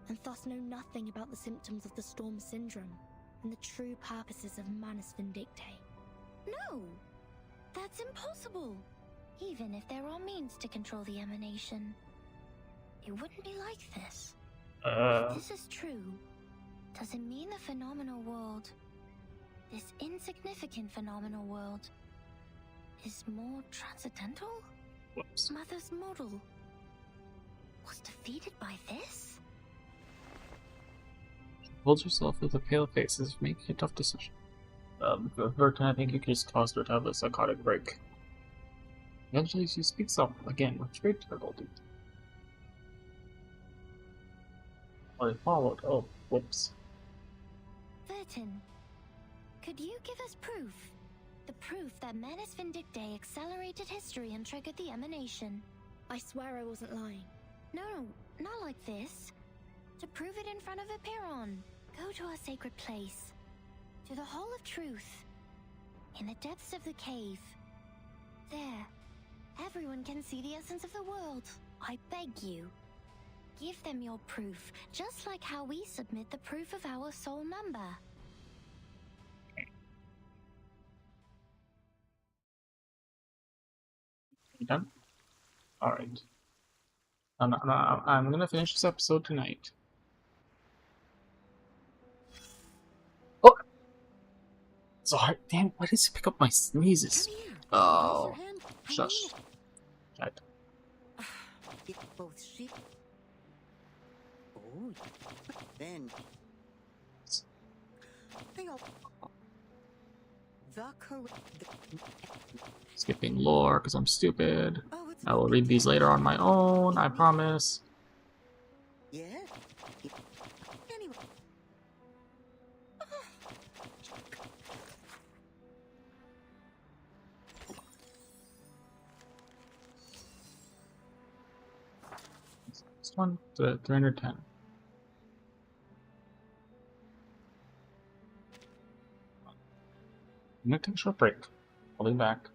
and thus know nothing about the symptoms of the storm syndrome and the true purposes of Manus Vindictae. No! That's impossible! Even if there are means to control the emanation, it wouldn't be like this. If this is true, does it mean the phenomenal world, this insignificant phenomenal world, is more transcendental? Whoops. Mother's model was defeated by this? She holds herself with a pale face as if making a tough decision. Burton, I think you just caused her to have a psychotic break. Eventually she speaks up, again, with great difficulty. Oh, they followed. Oh, whoops. Burton, could you give us proof? The proof that Manus Vindictae accelerated history and triggered the emanation. I swear I wasn't lying. No, not like this. To prove it in front of a Heron, go to our sacred place. To the Hall of Truth. In the depths of the cave. There, everyone can see the essence of the world. I beg you. Give them your proof, just like how we submit the proof of our soul number. You done? Alright. I'm gonna finish this episode tonight. Oh! Sorry, damn, why does it pick up my sneezes? Oh. Shush. Right. Both sheep. Oh, then. They are the correct. Skipping lore because I'm stupid. I will read these later on my own, I promise. Yeah. Anyway. This one, 310. I'm gonna take a short break. I'll be back.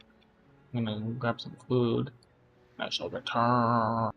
I'm gonna grab some food. And I shall return.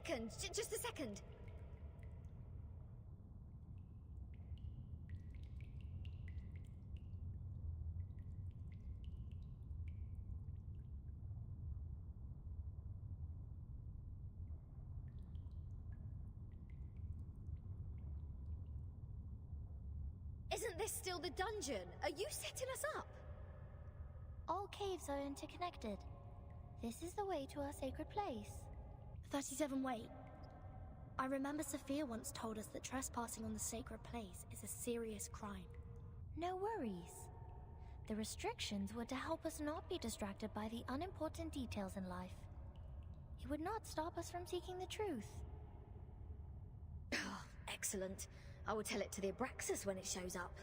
second. Just a second. Isn't this still the dungeon? Are you setting us up? All caves are interconnected. This is the way to our sacred place. 37, wait. I remember Sophia once told us that trespassing on the sacred place is a serious crime. No worries. The restrictions were to help us not be distracted by the unimportant details in life. It would not stop us from seeking the truth. Oh, excellent. I will tell it to the Abraxas when it shows up.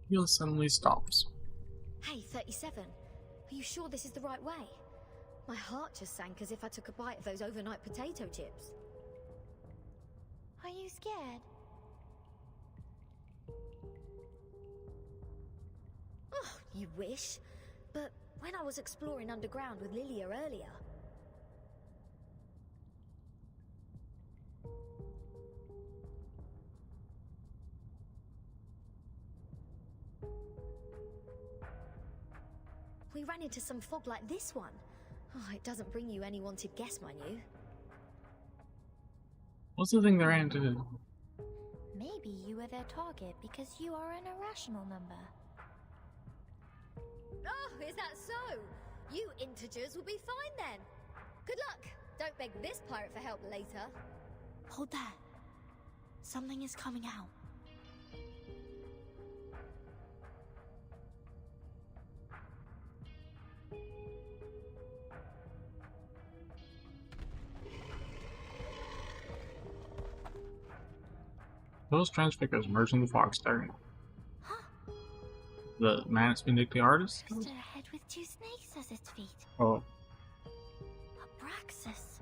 Heal suddenly stops. Hey, 37. Are you sure this is the right way? My heart just sank as if I took a bite of those overnight potato chips. Are you scared? Oh, you wish. But when I was exploring underground with Lilia earlier... we ran into some fog like this one. Oh, it doesn't bring you any wanted guests, mind you. What's the thing they ran into? Maybe you were their target because you are an irrational number. Oh, is that so? You integers will be fine then. Good luck. Don't beg this pirate for help later. Hold there. Something is coming out. Those transfigures merged in the fog, staring. The man is the artist? Just a head with two snakes as its feet. Oh. Abraxas.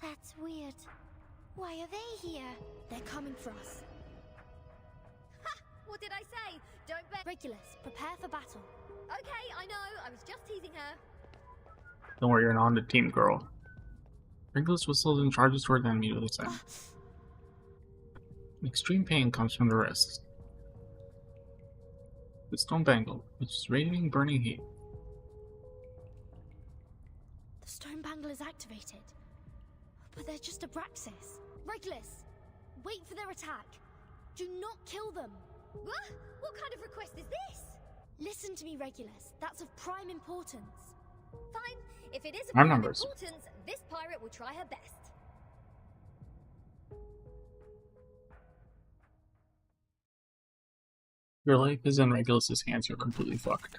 That's weird. Why are they here? They're coming for us. Ha! What did I say? Don't bet. Regulus, prepare for battle. Okay, I know. I was just teasing her. Don't worry, you're not on the team, girl. Regulus whistles and charges toward the enemy with his hand. Extreme pain comes from the wrist. The stone bangle, which is radiating burning heat. The stone bangle is activated. But they're just Abraxas. Regulus, wait for their attack. Do not kill them. What? What kind of request is this? Listen to me, Regulus. That's of prime importance. Fine. If it is of Our prime numbers. importance, this pirate will try her best. Your life is in Regulus's hands, you're completely fucked.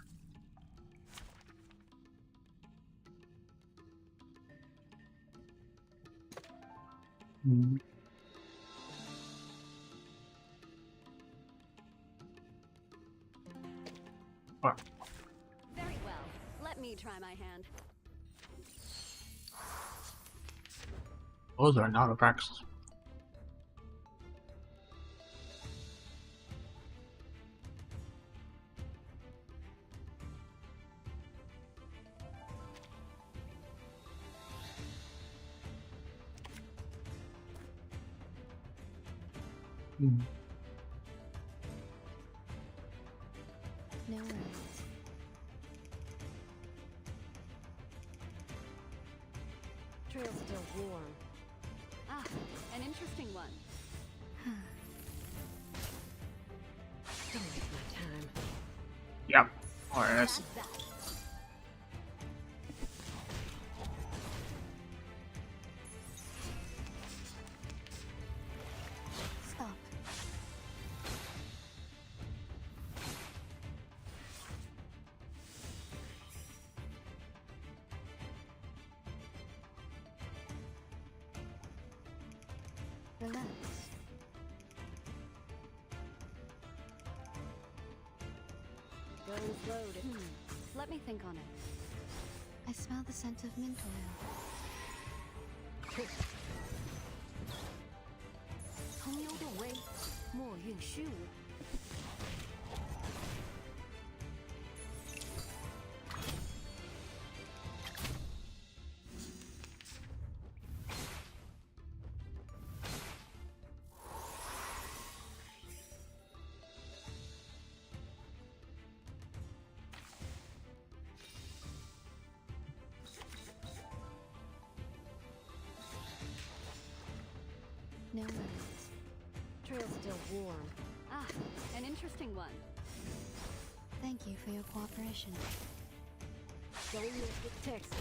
What? Very well. Let me try my hand. Those are not Abraxas. No worries. Trail's still warm. Ah, an interesting one. Don't waste my time. Yep. Alright. Stop. Relax. Goes loaded. Let me think on it. I smell the scent of mint oil. 朋友的味，莫运虚无。No worries. Trail's still warm. Ah, an interesting one. Thank you for your cooperation. Don't miss the text.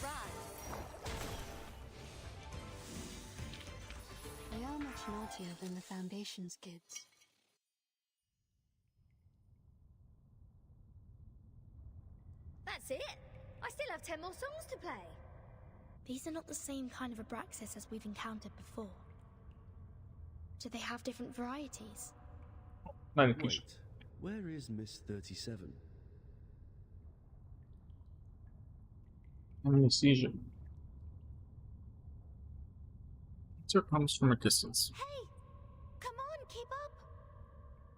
Right. They are much naughtier than the Foundation's kids. That's it. I still have 10 more songs to play. These are not the same kind of Abraxas as we've encountered before. Do they have different varieties? Wait, where is Miss 37? Anesthesia. Answer comes from a distance. Hey! Come on, keep up!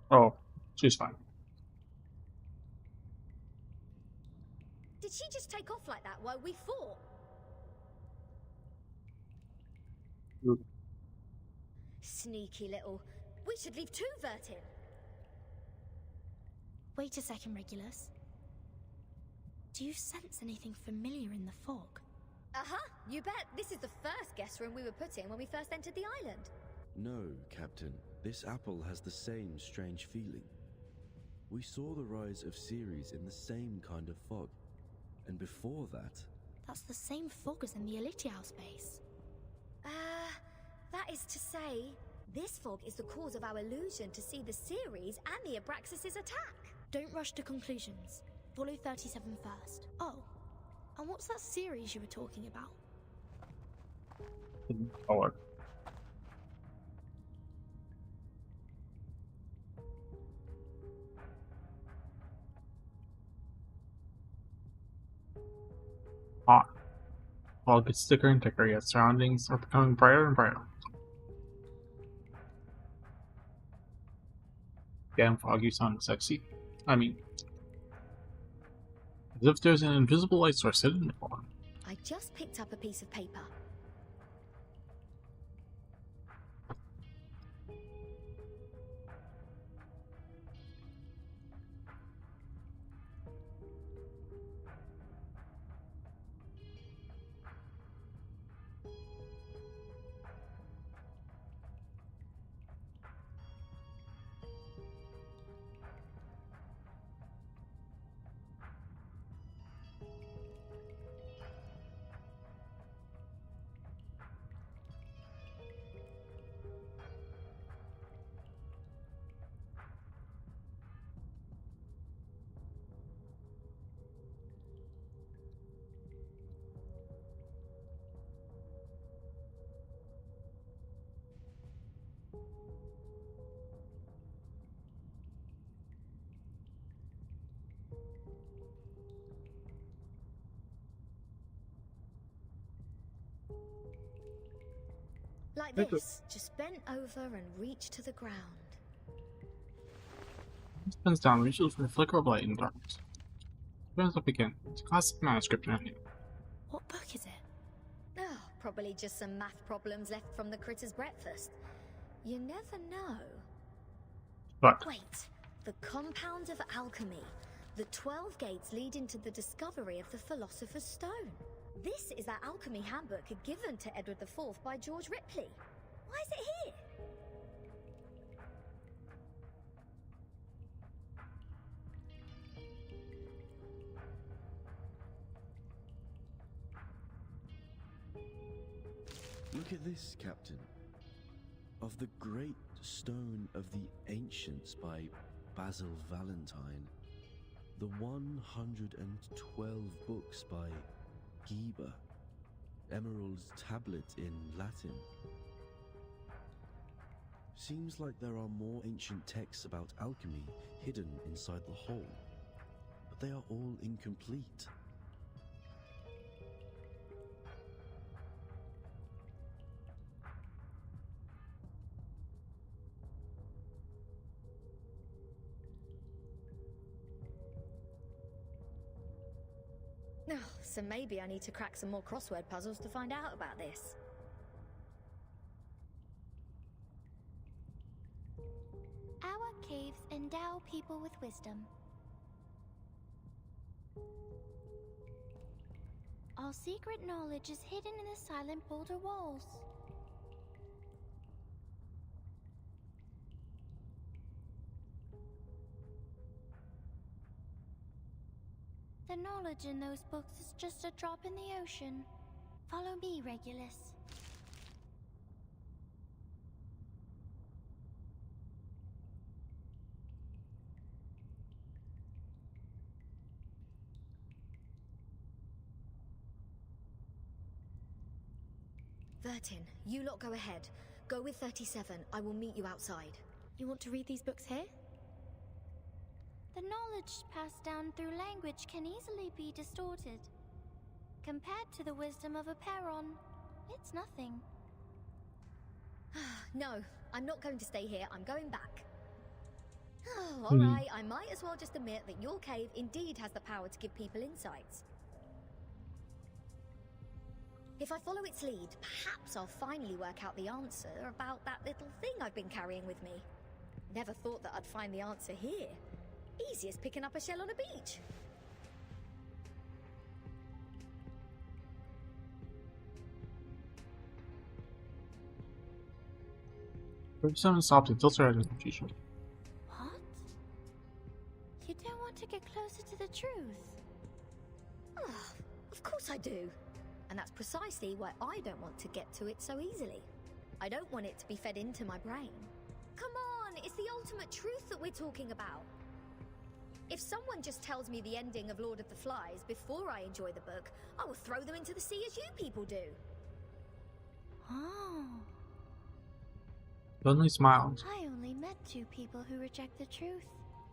Oh, she's fine. Did she just take off like that while we fought? Oop. Sneaky little. We should leave too, Vertin. Wait a second, Regulus. Do you sense anything familiar in the fog? Uh-huh, you bet. This is the first guest room we were put in when we first entered the island. No, Captain. This apple has the same strange feeling. We saw the rise of Ceres in the same kind of fog. And before that... That's the same fog as in the Elitiao space. That is to say, this fog is the cause of our illusion to see the Ceres and the Abraxas' attack. Don't rush to conclusions. Follow 37 first. Oh, and what's that series you were talking about? Forward. Hot. Fog gets thicker and thicker, yet surroundings are becoming brighter and brighter. Damn, fog, you sound sexy. I mean, as if there's an invisible light source hidden in the fog. I just picked up a piece of paper. Like this, just bent over and reach to the ground. He bends down, reaches for a flicker of light in the darkness. Opens up again. It's a classic manuscript in hand. What book is it? Oh, probably just some math problems left from the critter's breakfast. You never know. But wait, the compound of alchemy. The 12 gates lead into the discovery of the Philosopher's Stone. This is that alchemy handbook given to Edward IV by George Ripley. Why is it here? Look at this, Captain. Of the Great Stone of the Ancients by Basil Valentine. The 112 books by Geber. Emerald's tablet in Latin. Seems like there are more ancient texts about alchemy hidden inside the whole, but they are all incomplete. Oh, so maybe I need to crack some more crossword puzzles to find out about this. Our caves endow people with wisdom. All secret knowledge is hidden in the silent boulder walls. The knowledge in those books is just a drop in the ocean. Follow me, Regulus. Vertin, you lot go ahead. Go with 37. I will meet you outside. You want to read these books here? The knowledge passed down through language can easily be distorted. Compared to the wisdom of a Heron, it's nothing. No, I'm not going to stay here. I'm going back. Oh, alright, I might as well just admit that your cave indeed has the power to give people insights. If I follow its lead, perhaps I'll finally work out the answer about that little thing I've been carrying with me. Never thought that I'd find the answer here. Easy as picking up a shell on a beach. Someone stopped it. Filter out the confusion. What? You don't want to get closer to the truth? Oh, of course I do. And that's precisely why I don't want to get to it so easily. I don't want it to be fed into my brain. Come on, it's the ultimate truth that we're talking about. If someone just tells me the ending of Lord of the Flies before I enjoy the book, I will throw them into the sea as you people do. Oh. Lonely smiled. I only met 2 people who reject the truth.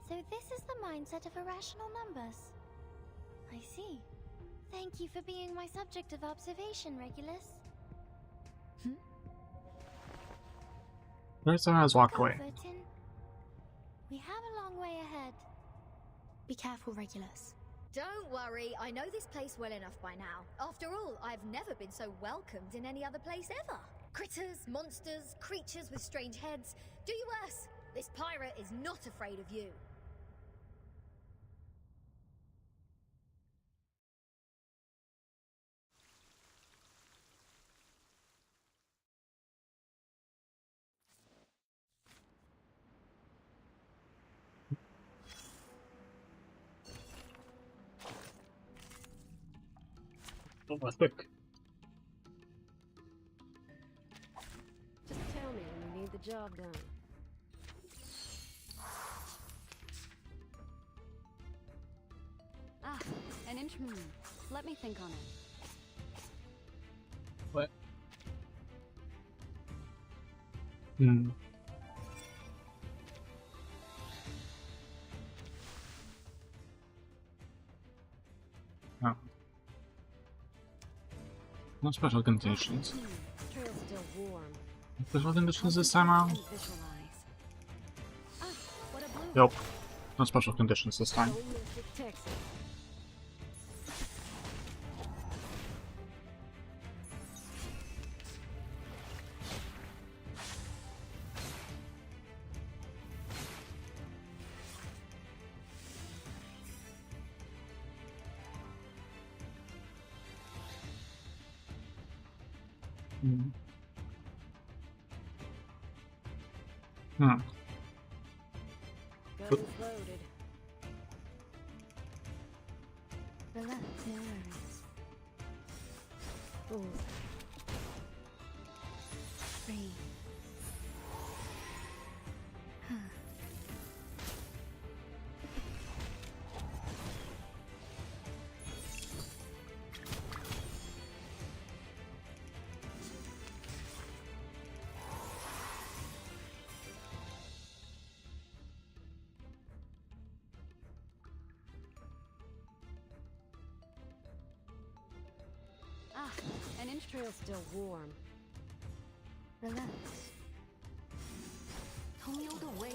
So this is the mindset of irrational numbers. I see. Thank you for being my subject of observation, Regulus. Someone has walked away. Vertin. We have a long way ahead. Be careful, Regulus. Don't worry, I know this place well enough by now. After all, I've never been so welcomed in any other place ever. Critters, monsters, creatures with strange heads. Do you worse. This pirate is not afraid of you. Oh, that's quick. Just tell me when you need the job done. Ah, an inch. Let me think on it. What? Oh. No special conditions. Trail's still warm. Special conditions this time around? Visualize. Ah, what a blue. Nope. No special conditions this time. Texas. Hmm. Gun's loaded. Relax, no worries. Ooh. Breathe. Ah, an inch trail's still warm. Relax. 通幽的微，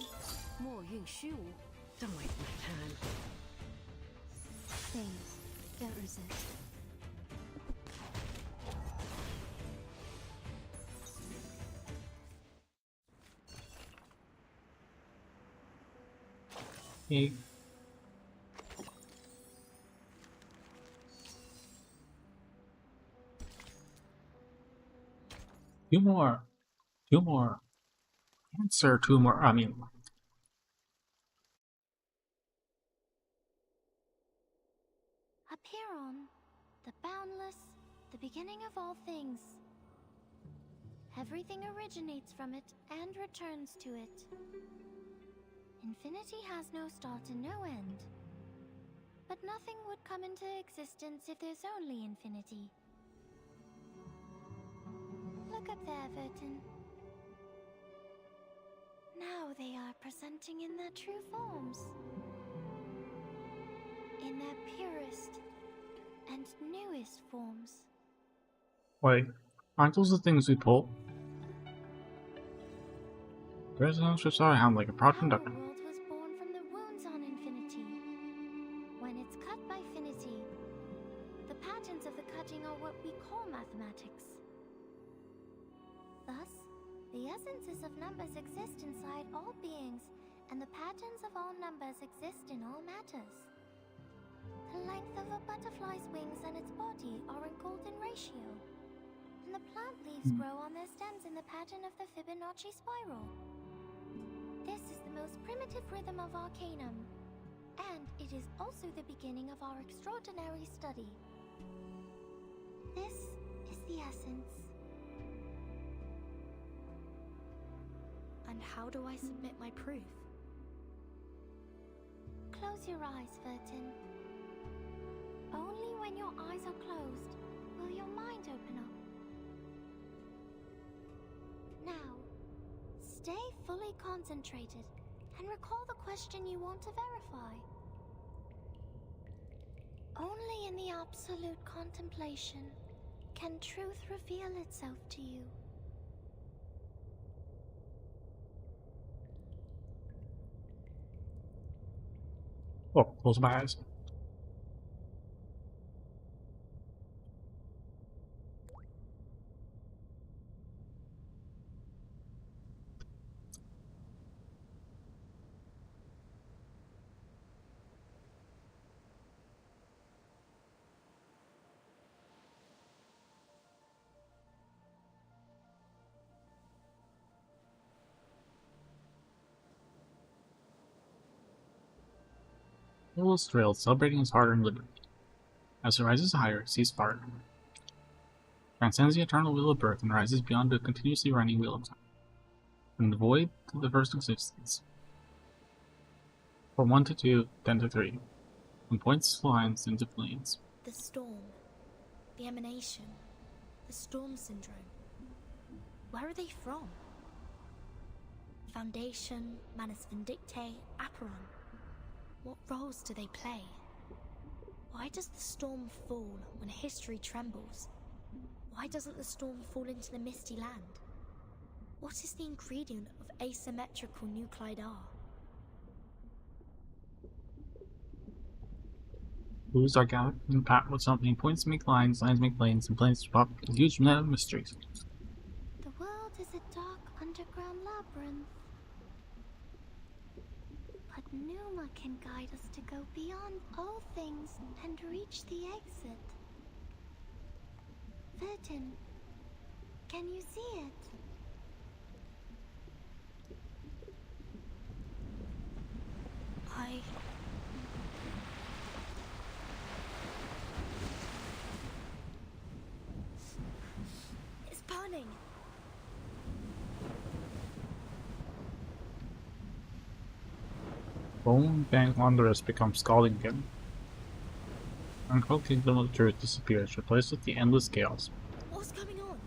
莫运虚无。Don't waste my time. Please, don't resist. Hey. Two more. Answer 2 more. I mean, A Heron, the boundless, the beginning of all things. Everything originates from it and returns to it. Infinity has no start and no end. But nothing would come into existence if there's only infinity. Look up there, Vertin. Now they are presenting in their true forms. In their purest and newest forms. Wait, aren't those the things we pull? There's no such sound like a proud conductor. Our world was born from the wounds on infinity. When it's cut by finity, the patterns of the cutting are what we call mathematics. Thus, the essences of numbers exist inside all beings, and the patterns of all numbers exist in all matters. The length of a butterfly's wings and its body are in golden ratio, and the plant leaves grow on their stems in the pattern of the Fibonacci spiral. This is the most primitive rhythm of Arcanum, and it is also the beginning of our extraordinary study. This is the essence. And how do I submit my proof? Close your eyes, Vertin. Only when your eyes are closed will your mind open up. Now, stay fully concentrated and recall the question you want to verify. Only in the absolute contemplation can truth reveal itself to you. Oh, close my eyes. The world is thrilled, celebrating his hard-earned liberty. As it rises higher, it sees farther. Transcends the eternal wheel of birth and rises beyond the continuously running wheel of time. From the void to the first existence. From 1 to 2, then to 3. From points to lines into planes. The storm. The emanation. The storm syndrome. Where are they from? Foundation, Manus Vindictae, Aperon. What roles do they play? Why does the storm fall when history trembles? Why doesn't the storm fall into the misty land? What is the ingredient of asymmetrical nuclide R? Blues are gathered and pat with something. Points make lines, lines make planes, and planes pop a huge net of mysteries. The world is a dark underground labyrinth. But Numa can guide us to go beyond all things and reach the exit. Vertin, can you see it? It's burning! Bone Bang Wanderers becomes scalding again. Uncloaked Kingdom of Truth disappears, replaced with the endless chaos. What's going on?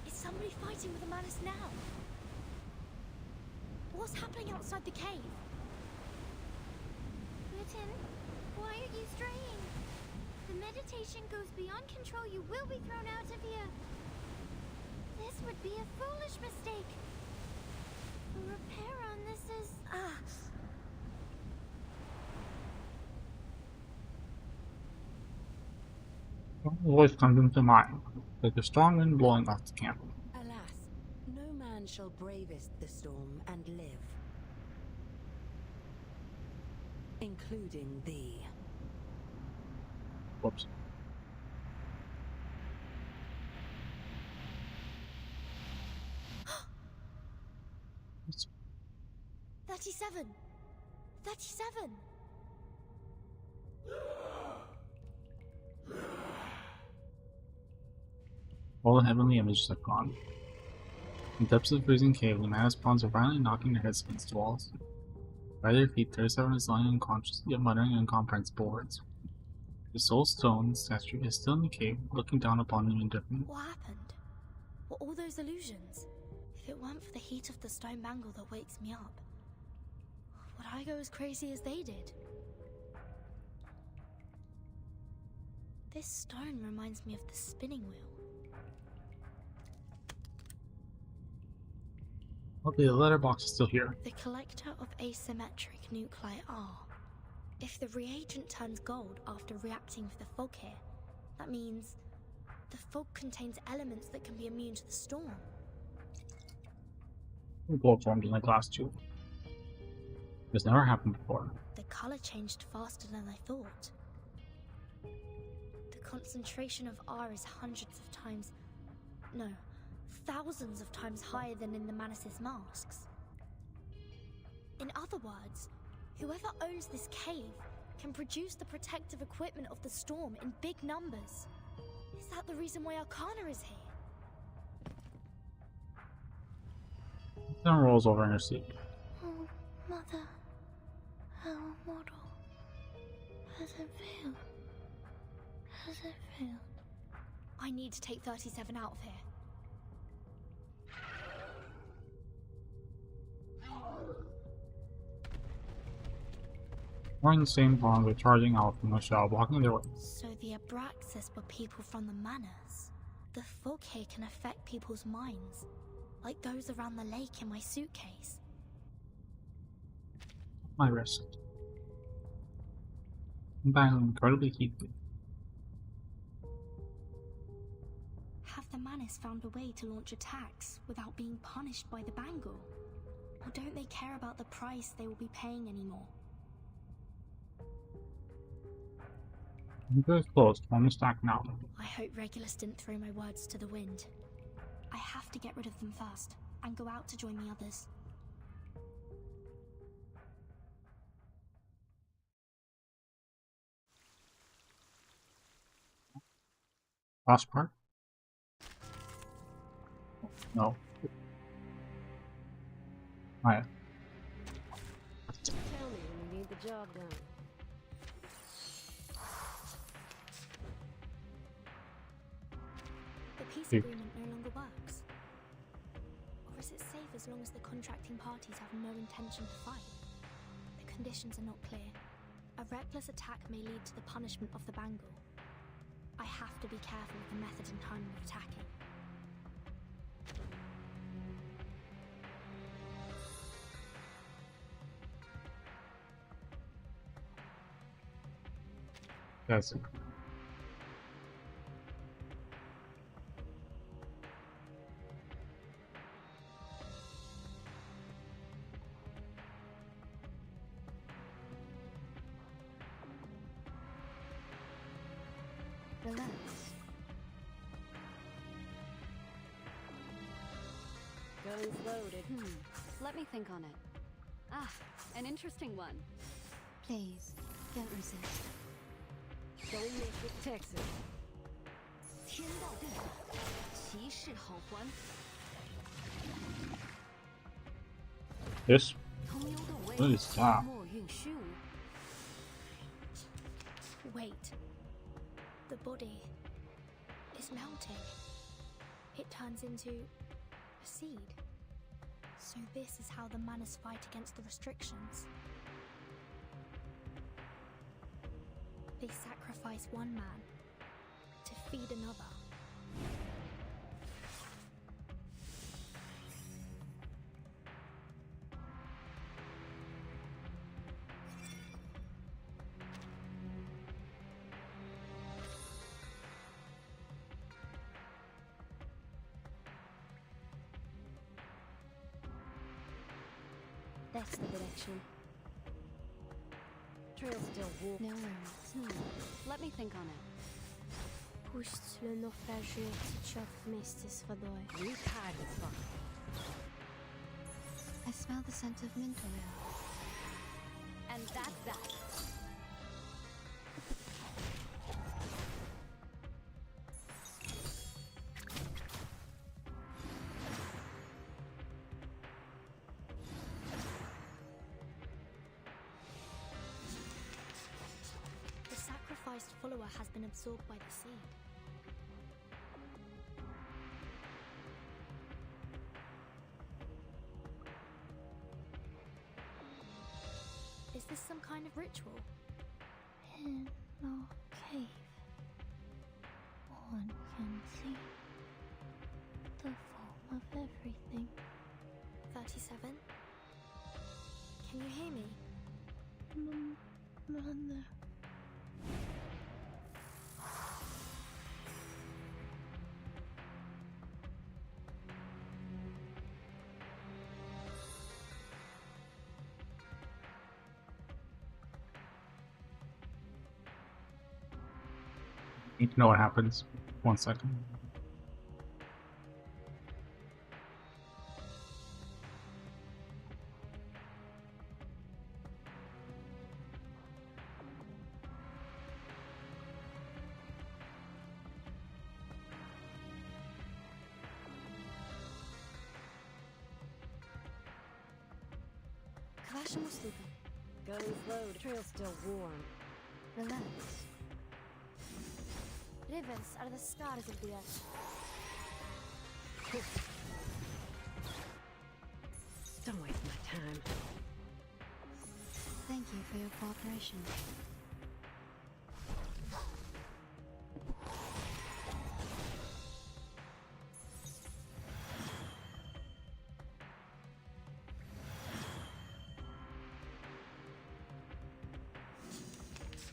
Is somebody fighting with Amanus now? What's happening outside the cave? Vertin, why are you straying? The meditation goes beyond control. You will be thrown out of here. This would be a foolish mistake. Repair on this is... A voice comes into mind, like a strong wind blowing off the camp. Alas, no man shall bravest the storm and live. Including thee. Whoops. $37! $37! All the heavenly images have gone. In the depths of the freezing cave, the mana spawns are violently knocking their heads against the walls. By their feet, 37 is lying unconscious, yet muttering incomprehensible words. The soul stone statue is still in the cave, looking down upon them indifferently. What happened? Were all those illusions? If it weren't for the heat of the stone bangle that wakes me up, would I go as crazy as they did? This stone reminds me of the spinning wheel. Okay, the letterbox is still here. The collector of asymmetric nuclei are. If the reagent turns gold after reacting with the fog here, that means the fog contains elements that can be immune to the storm. Gold formed in the glass tube. This never happened before. The color changed faster than I thought. The concentration of R is hundreds of times, no, thousands of times higher than in the Manus' masks. In other words, whoever owns this cave can produce the protective equipment of the storm in big numbers. Is that the reason why Arcana is here? Then rolls over in her seat. Oh, Mother, our model. Has it failed? Has it failed? I need to take 37 out of here. Wearing the same pawns are charging out from the shell, blocking their way. So the Abraxas were people from the Manors. The fog here can affect people's minds, like those around the lake in my suitcase. My wrist. I'm battling incredibly heatedly. Have the Manors found a way to launch attacks without being punished by the bangle? Or don't they care about the price they will be paying anymore? Winter is closed. On the stack now. I hope Regulus didn't throw my words to the wind. I have to get rid of them first, and go out to join the others. Last part? No. Alright. Tell me when you need the job done. The peace agreement no longer works. Or is it safe as long as the contracting parties have no intention to fight? The conditions are not clear. A reckless attack may lead to the punishment of the bangle. I have to be careful with the method and timing of attacking. That's it. Relax. Guns loaded. Let me think on it. Ah, an interesting one. Please, don't resist. Don't mess with Texas. 天道对法，骑士好还。 This? 通幽的威 What is that? 莫运虚无。 Wait. The body is melting. It turns into a seed. So this is how the Manors fight against the restrictions. They sacrifice one man to feed another. That's the direction. Trail still walk. No worries. Let me think on it. Puść le naufragé ciąg wместе с водой. You tired as fuck. I smell the scent of mint oil. And that's that. follower has been absorbed by the seed. Is this some kind of ritual? In our cave, one can see the form of everything. 37? Can you hear me? Mother. Need to know what happens. 1 second. Going slow, the trail's still warm. Relax. Rivers are the scars of the earth. Don't waste my time. Thank you for your cooperation.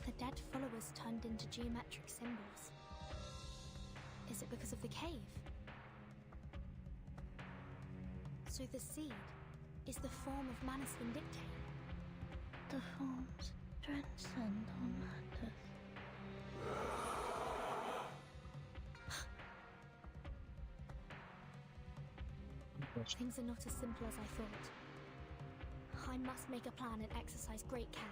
The dead followers turned into geometric symbols. Is it because of the cave? So the seed is the form of Manus Vindictae. The forms transcend all matters. Things are not as simple as I thought. I must make a plan and exercise great care.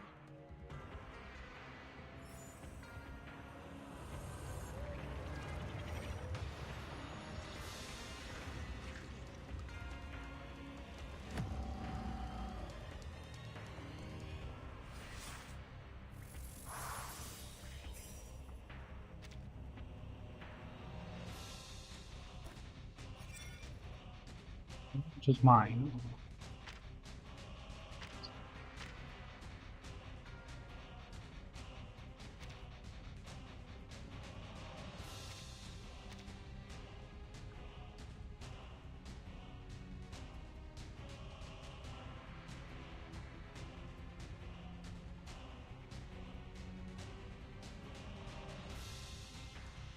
Which is mine.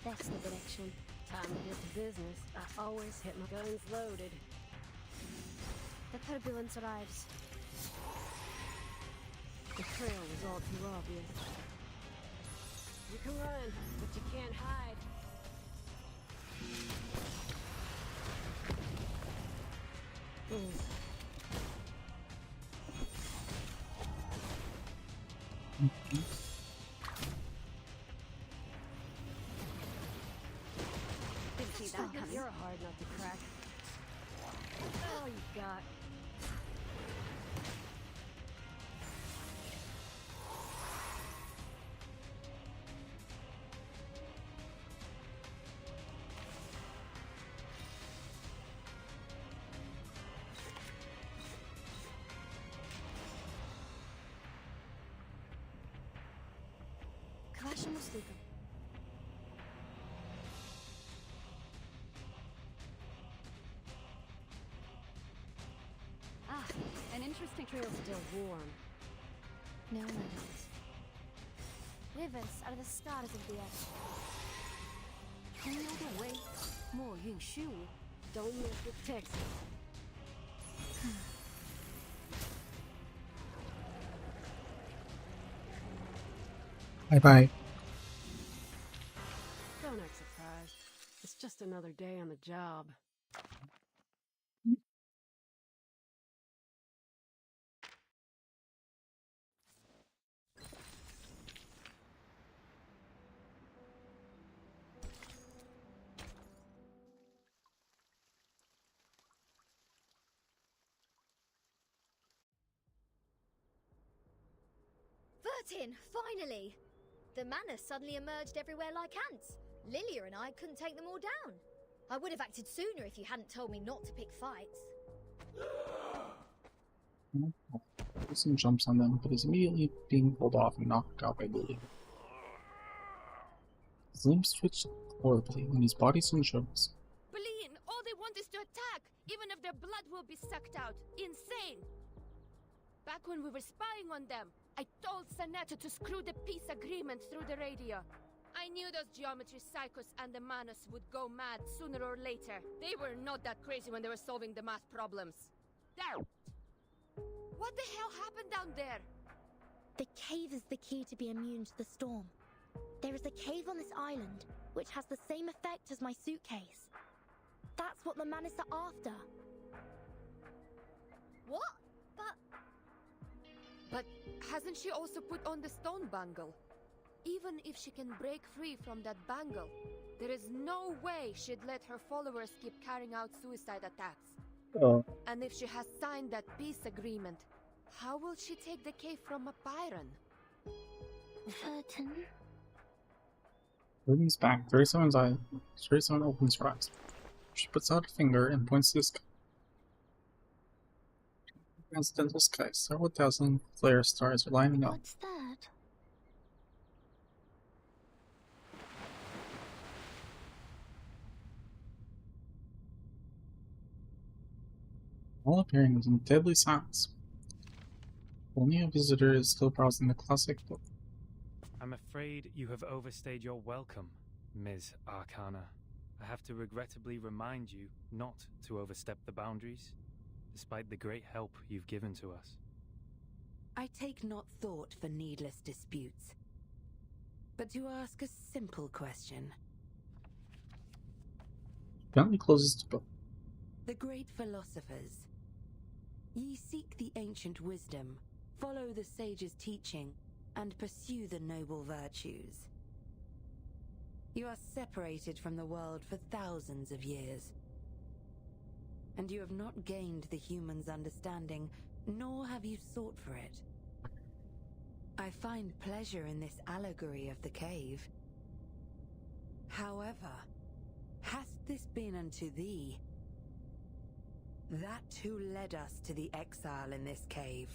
That's the direction. Time to get to business. I always hit my guns loaded. The turbulence arrives. The trail was all too obvious. You can run, but you can't hide. Didn't see that coming. You're a hard nut to crack. All you got. Ah, an interesting trail still warm. No limits. Rivers are the scars of the earth. Any other way? More Shu. Don't mess with Texas. Bye-bye. Don't act surprised. It's just another day on the job. Vertin, finally! The manners suddenly emerged everywhere like ants. Lilia and I couldn't take them all down. I would have acted sooner if you hadn't told me not to pick fights. Wilson jumps on them, but is immediately being pulled off and knocked out by Lily. His limbs twitch horribly, and his body soon shivers. Bleen, all they want is to attack, even if their blood will be sucked out. Insane! Back when we were spying on them, I told Singe to screw the peace agreement through the radio. I knew those geometry psychos and the Manus would go mad sooner or later. They were not that crazy when they were solving the math problems. There! What the hell happened down there? The cave is the key to be immune to the storm. There is a cave on this island, which has the same effect as my suitcase. That's what the Manus are after. What? But hasn't she also put on the stone bangle? Even if she can break free from that bangle, there is no way she'd let her followers keep carrying out suicide attacks. Oh. And if she has signed that peace agreement, how will she take the cave from a Byron? Vertin? Leans back, 37's eye. 37 opens her eyes. She puts out a finger and points to the sky. Transcendental sky, several thousand flare stars are lining up. What's that? All appearing in deadly silence. Only a visitor is still browsing the classic book. I'm afraid you have overstayed your welcome, Ms. Arcana. I have to regrettably remind you not to overstep the boundaries, despite the great help you've given to us. I take not thought for needless disputes, but to ask a simple question. Bentley closes the book. The great philosophers. Ye seek the ancient wisdom, follow the sage's teaching, and pursue the noble virtues. You are separated from the world for thousands of years, and you have not gained the human's understanding, nor have you sought for it. I find pleasure in this allegory of the cave. However, hast this been unto thee? That who led us to the exile in this cave.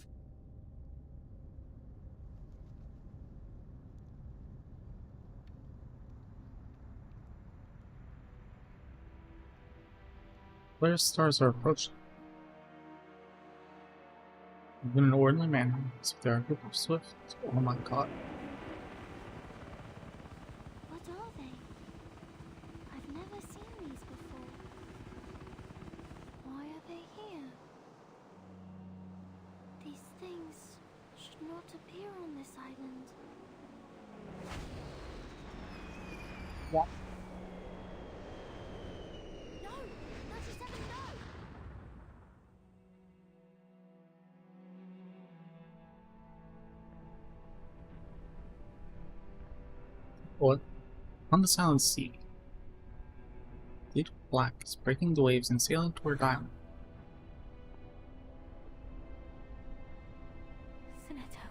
Flare stars are approaching. In an ordinary manner, as if they are a group of swift. Oh my god. What are they? I've never seen these before. Why are they here? These things should not appear on this island. What? No! 37, no! What? On the silent sea. Fleet black is breaking the waves and sailing toward island. Sinetto,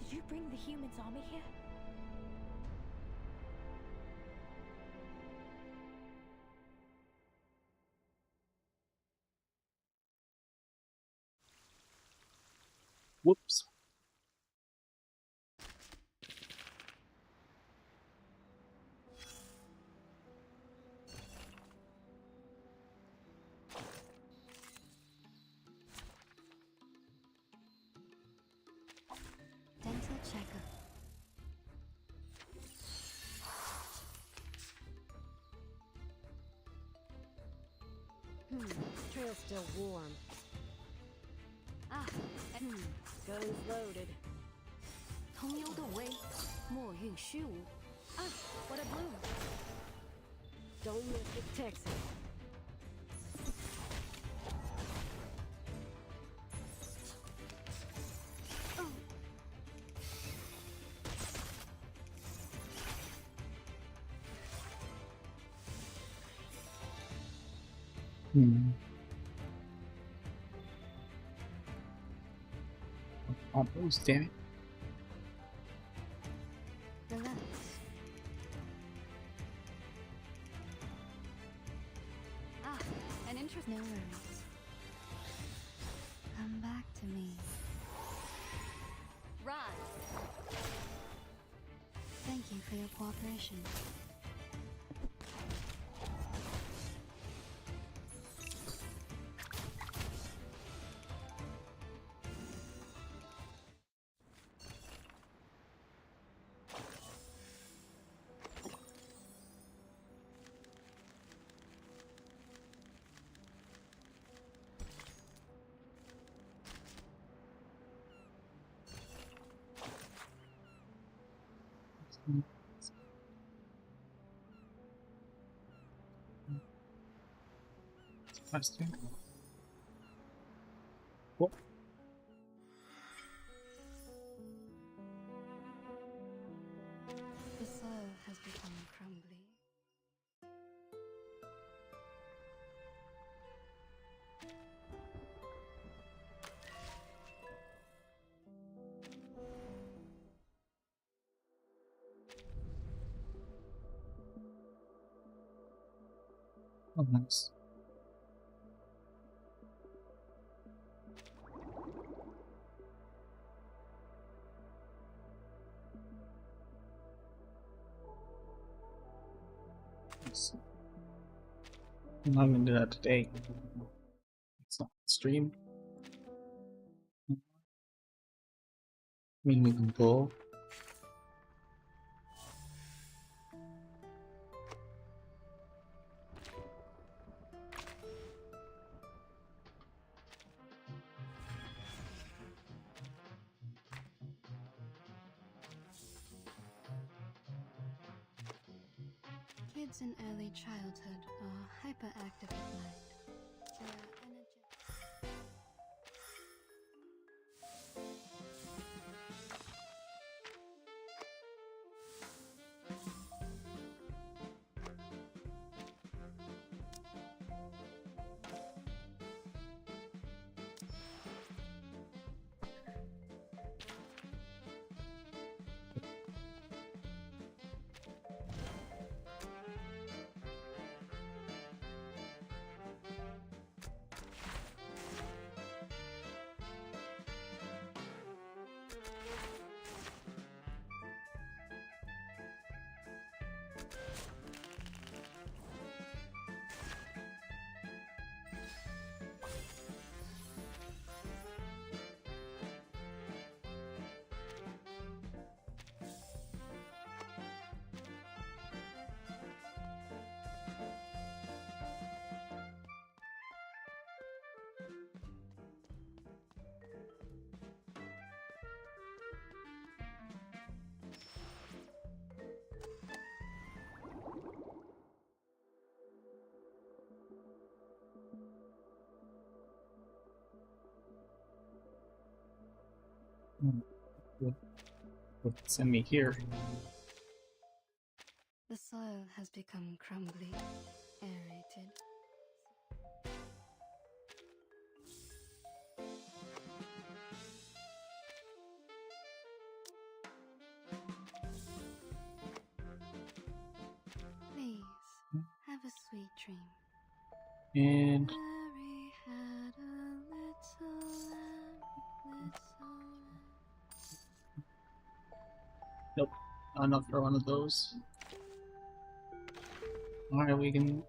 did you bring the humans' army here? Whoops. Dental checker. Trail's still warm. Guns loaded. 通幽的威，墨韵虚无。啊，我的 blue。 Don't miss the Texas. Almost, damn it. No worries. Come back to me. Rise. Thank you for your cooperation. Question. Cool. The soil has become crumbly. Oh, nice. I'm not gonna do that today. It's not stream. I mean, we can pull. Kids in early childhood are hyperactive at night. Their energy. Send me here. The soil has become crumbly, aerated. Please, have a sweet dream. And Mary had a little lamb. nope, not enough for one of those. Alright, we can.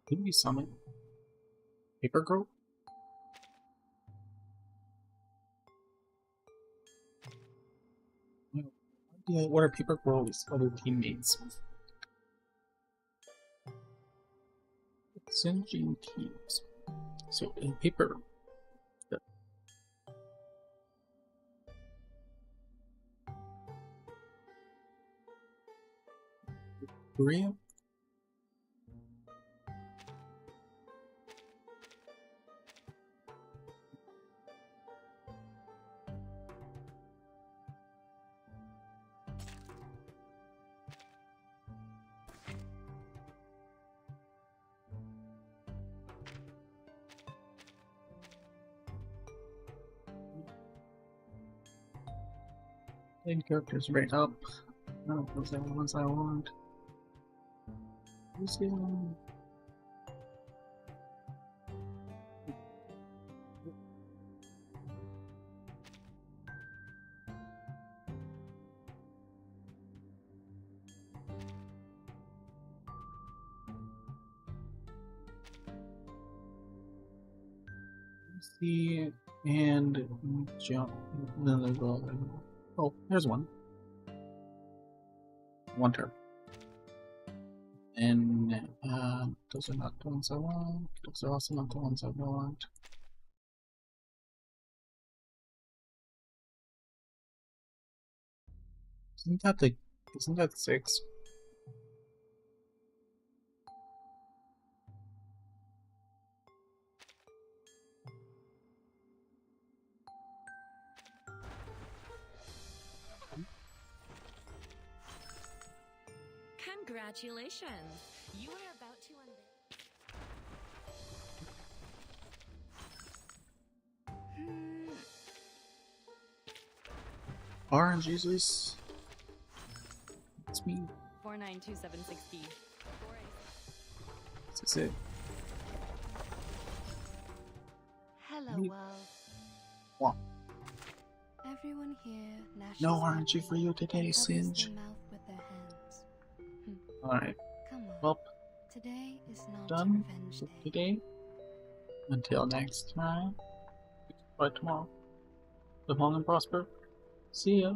Did we summon Paper Girl? Yeah, what are Paper Girl's other teammates? Singe teams. So in Paper. Korea? Main characters right up. Oh, those are the ones I want. Who's going? See, and jump. Then they go. Oh, there's one. One turn. And those are not the ones I want. Those are also not the ones I want. Isn't that 6? Congratulations! You are about to unveil. Orange Jesus. It's me. 492760. That's it. Hello, Me. world. What? Everyone here lashes No their RNG for you today, covers Singe. their mouth with their hands. Alright. Come on. Well, Today is not done revenge for day. today. Until next time. By tomorrow. Live long and prosper. See ya.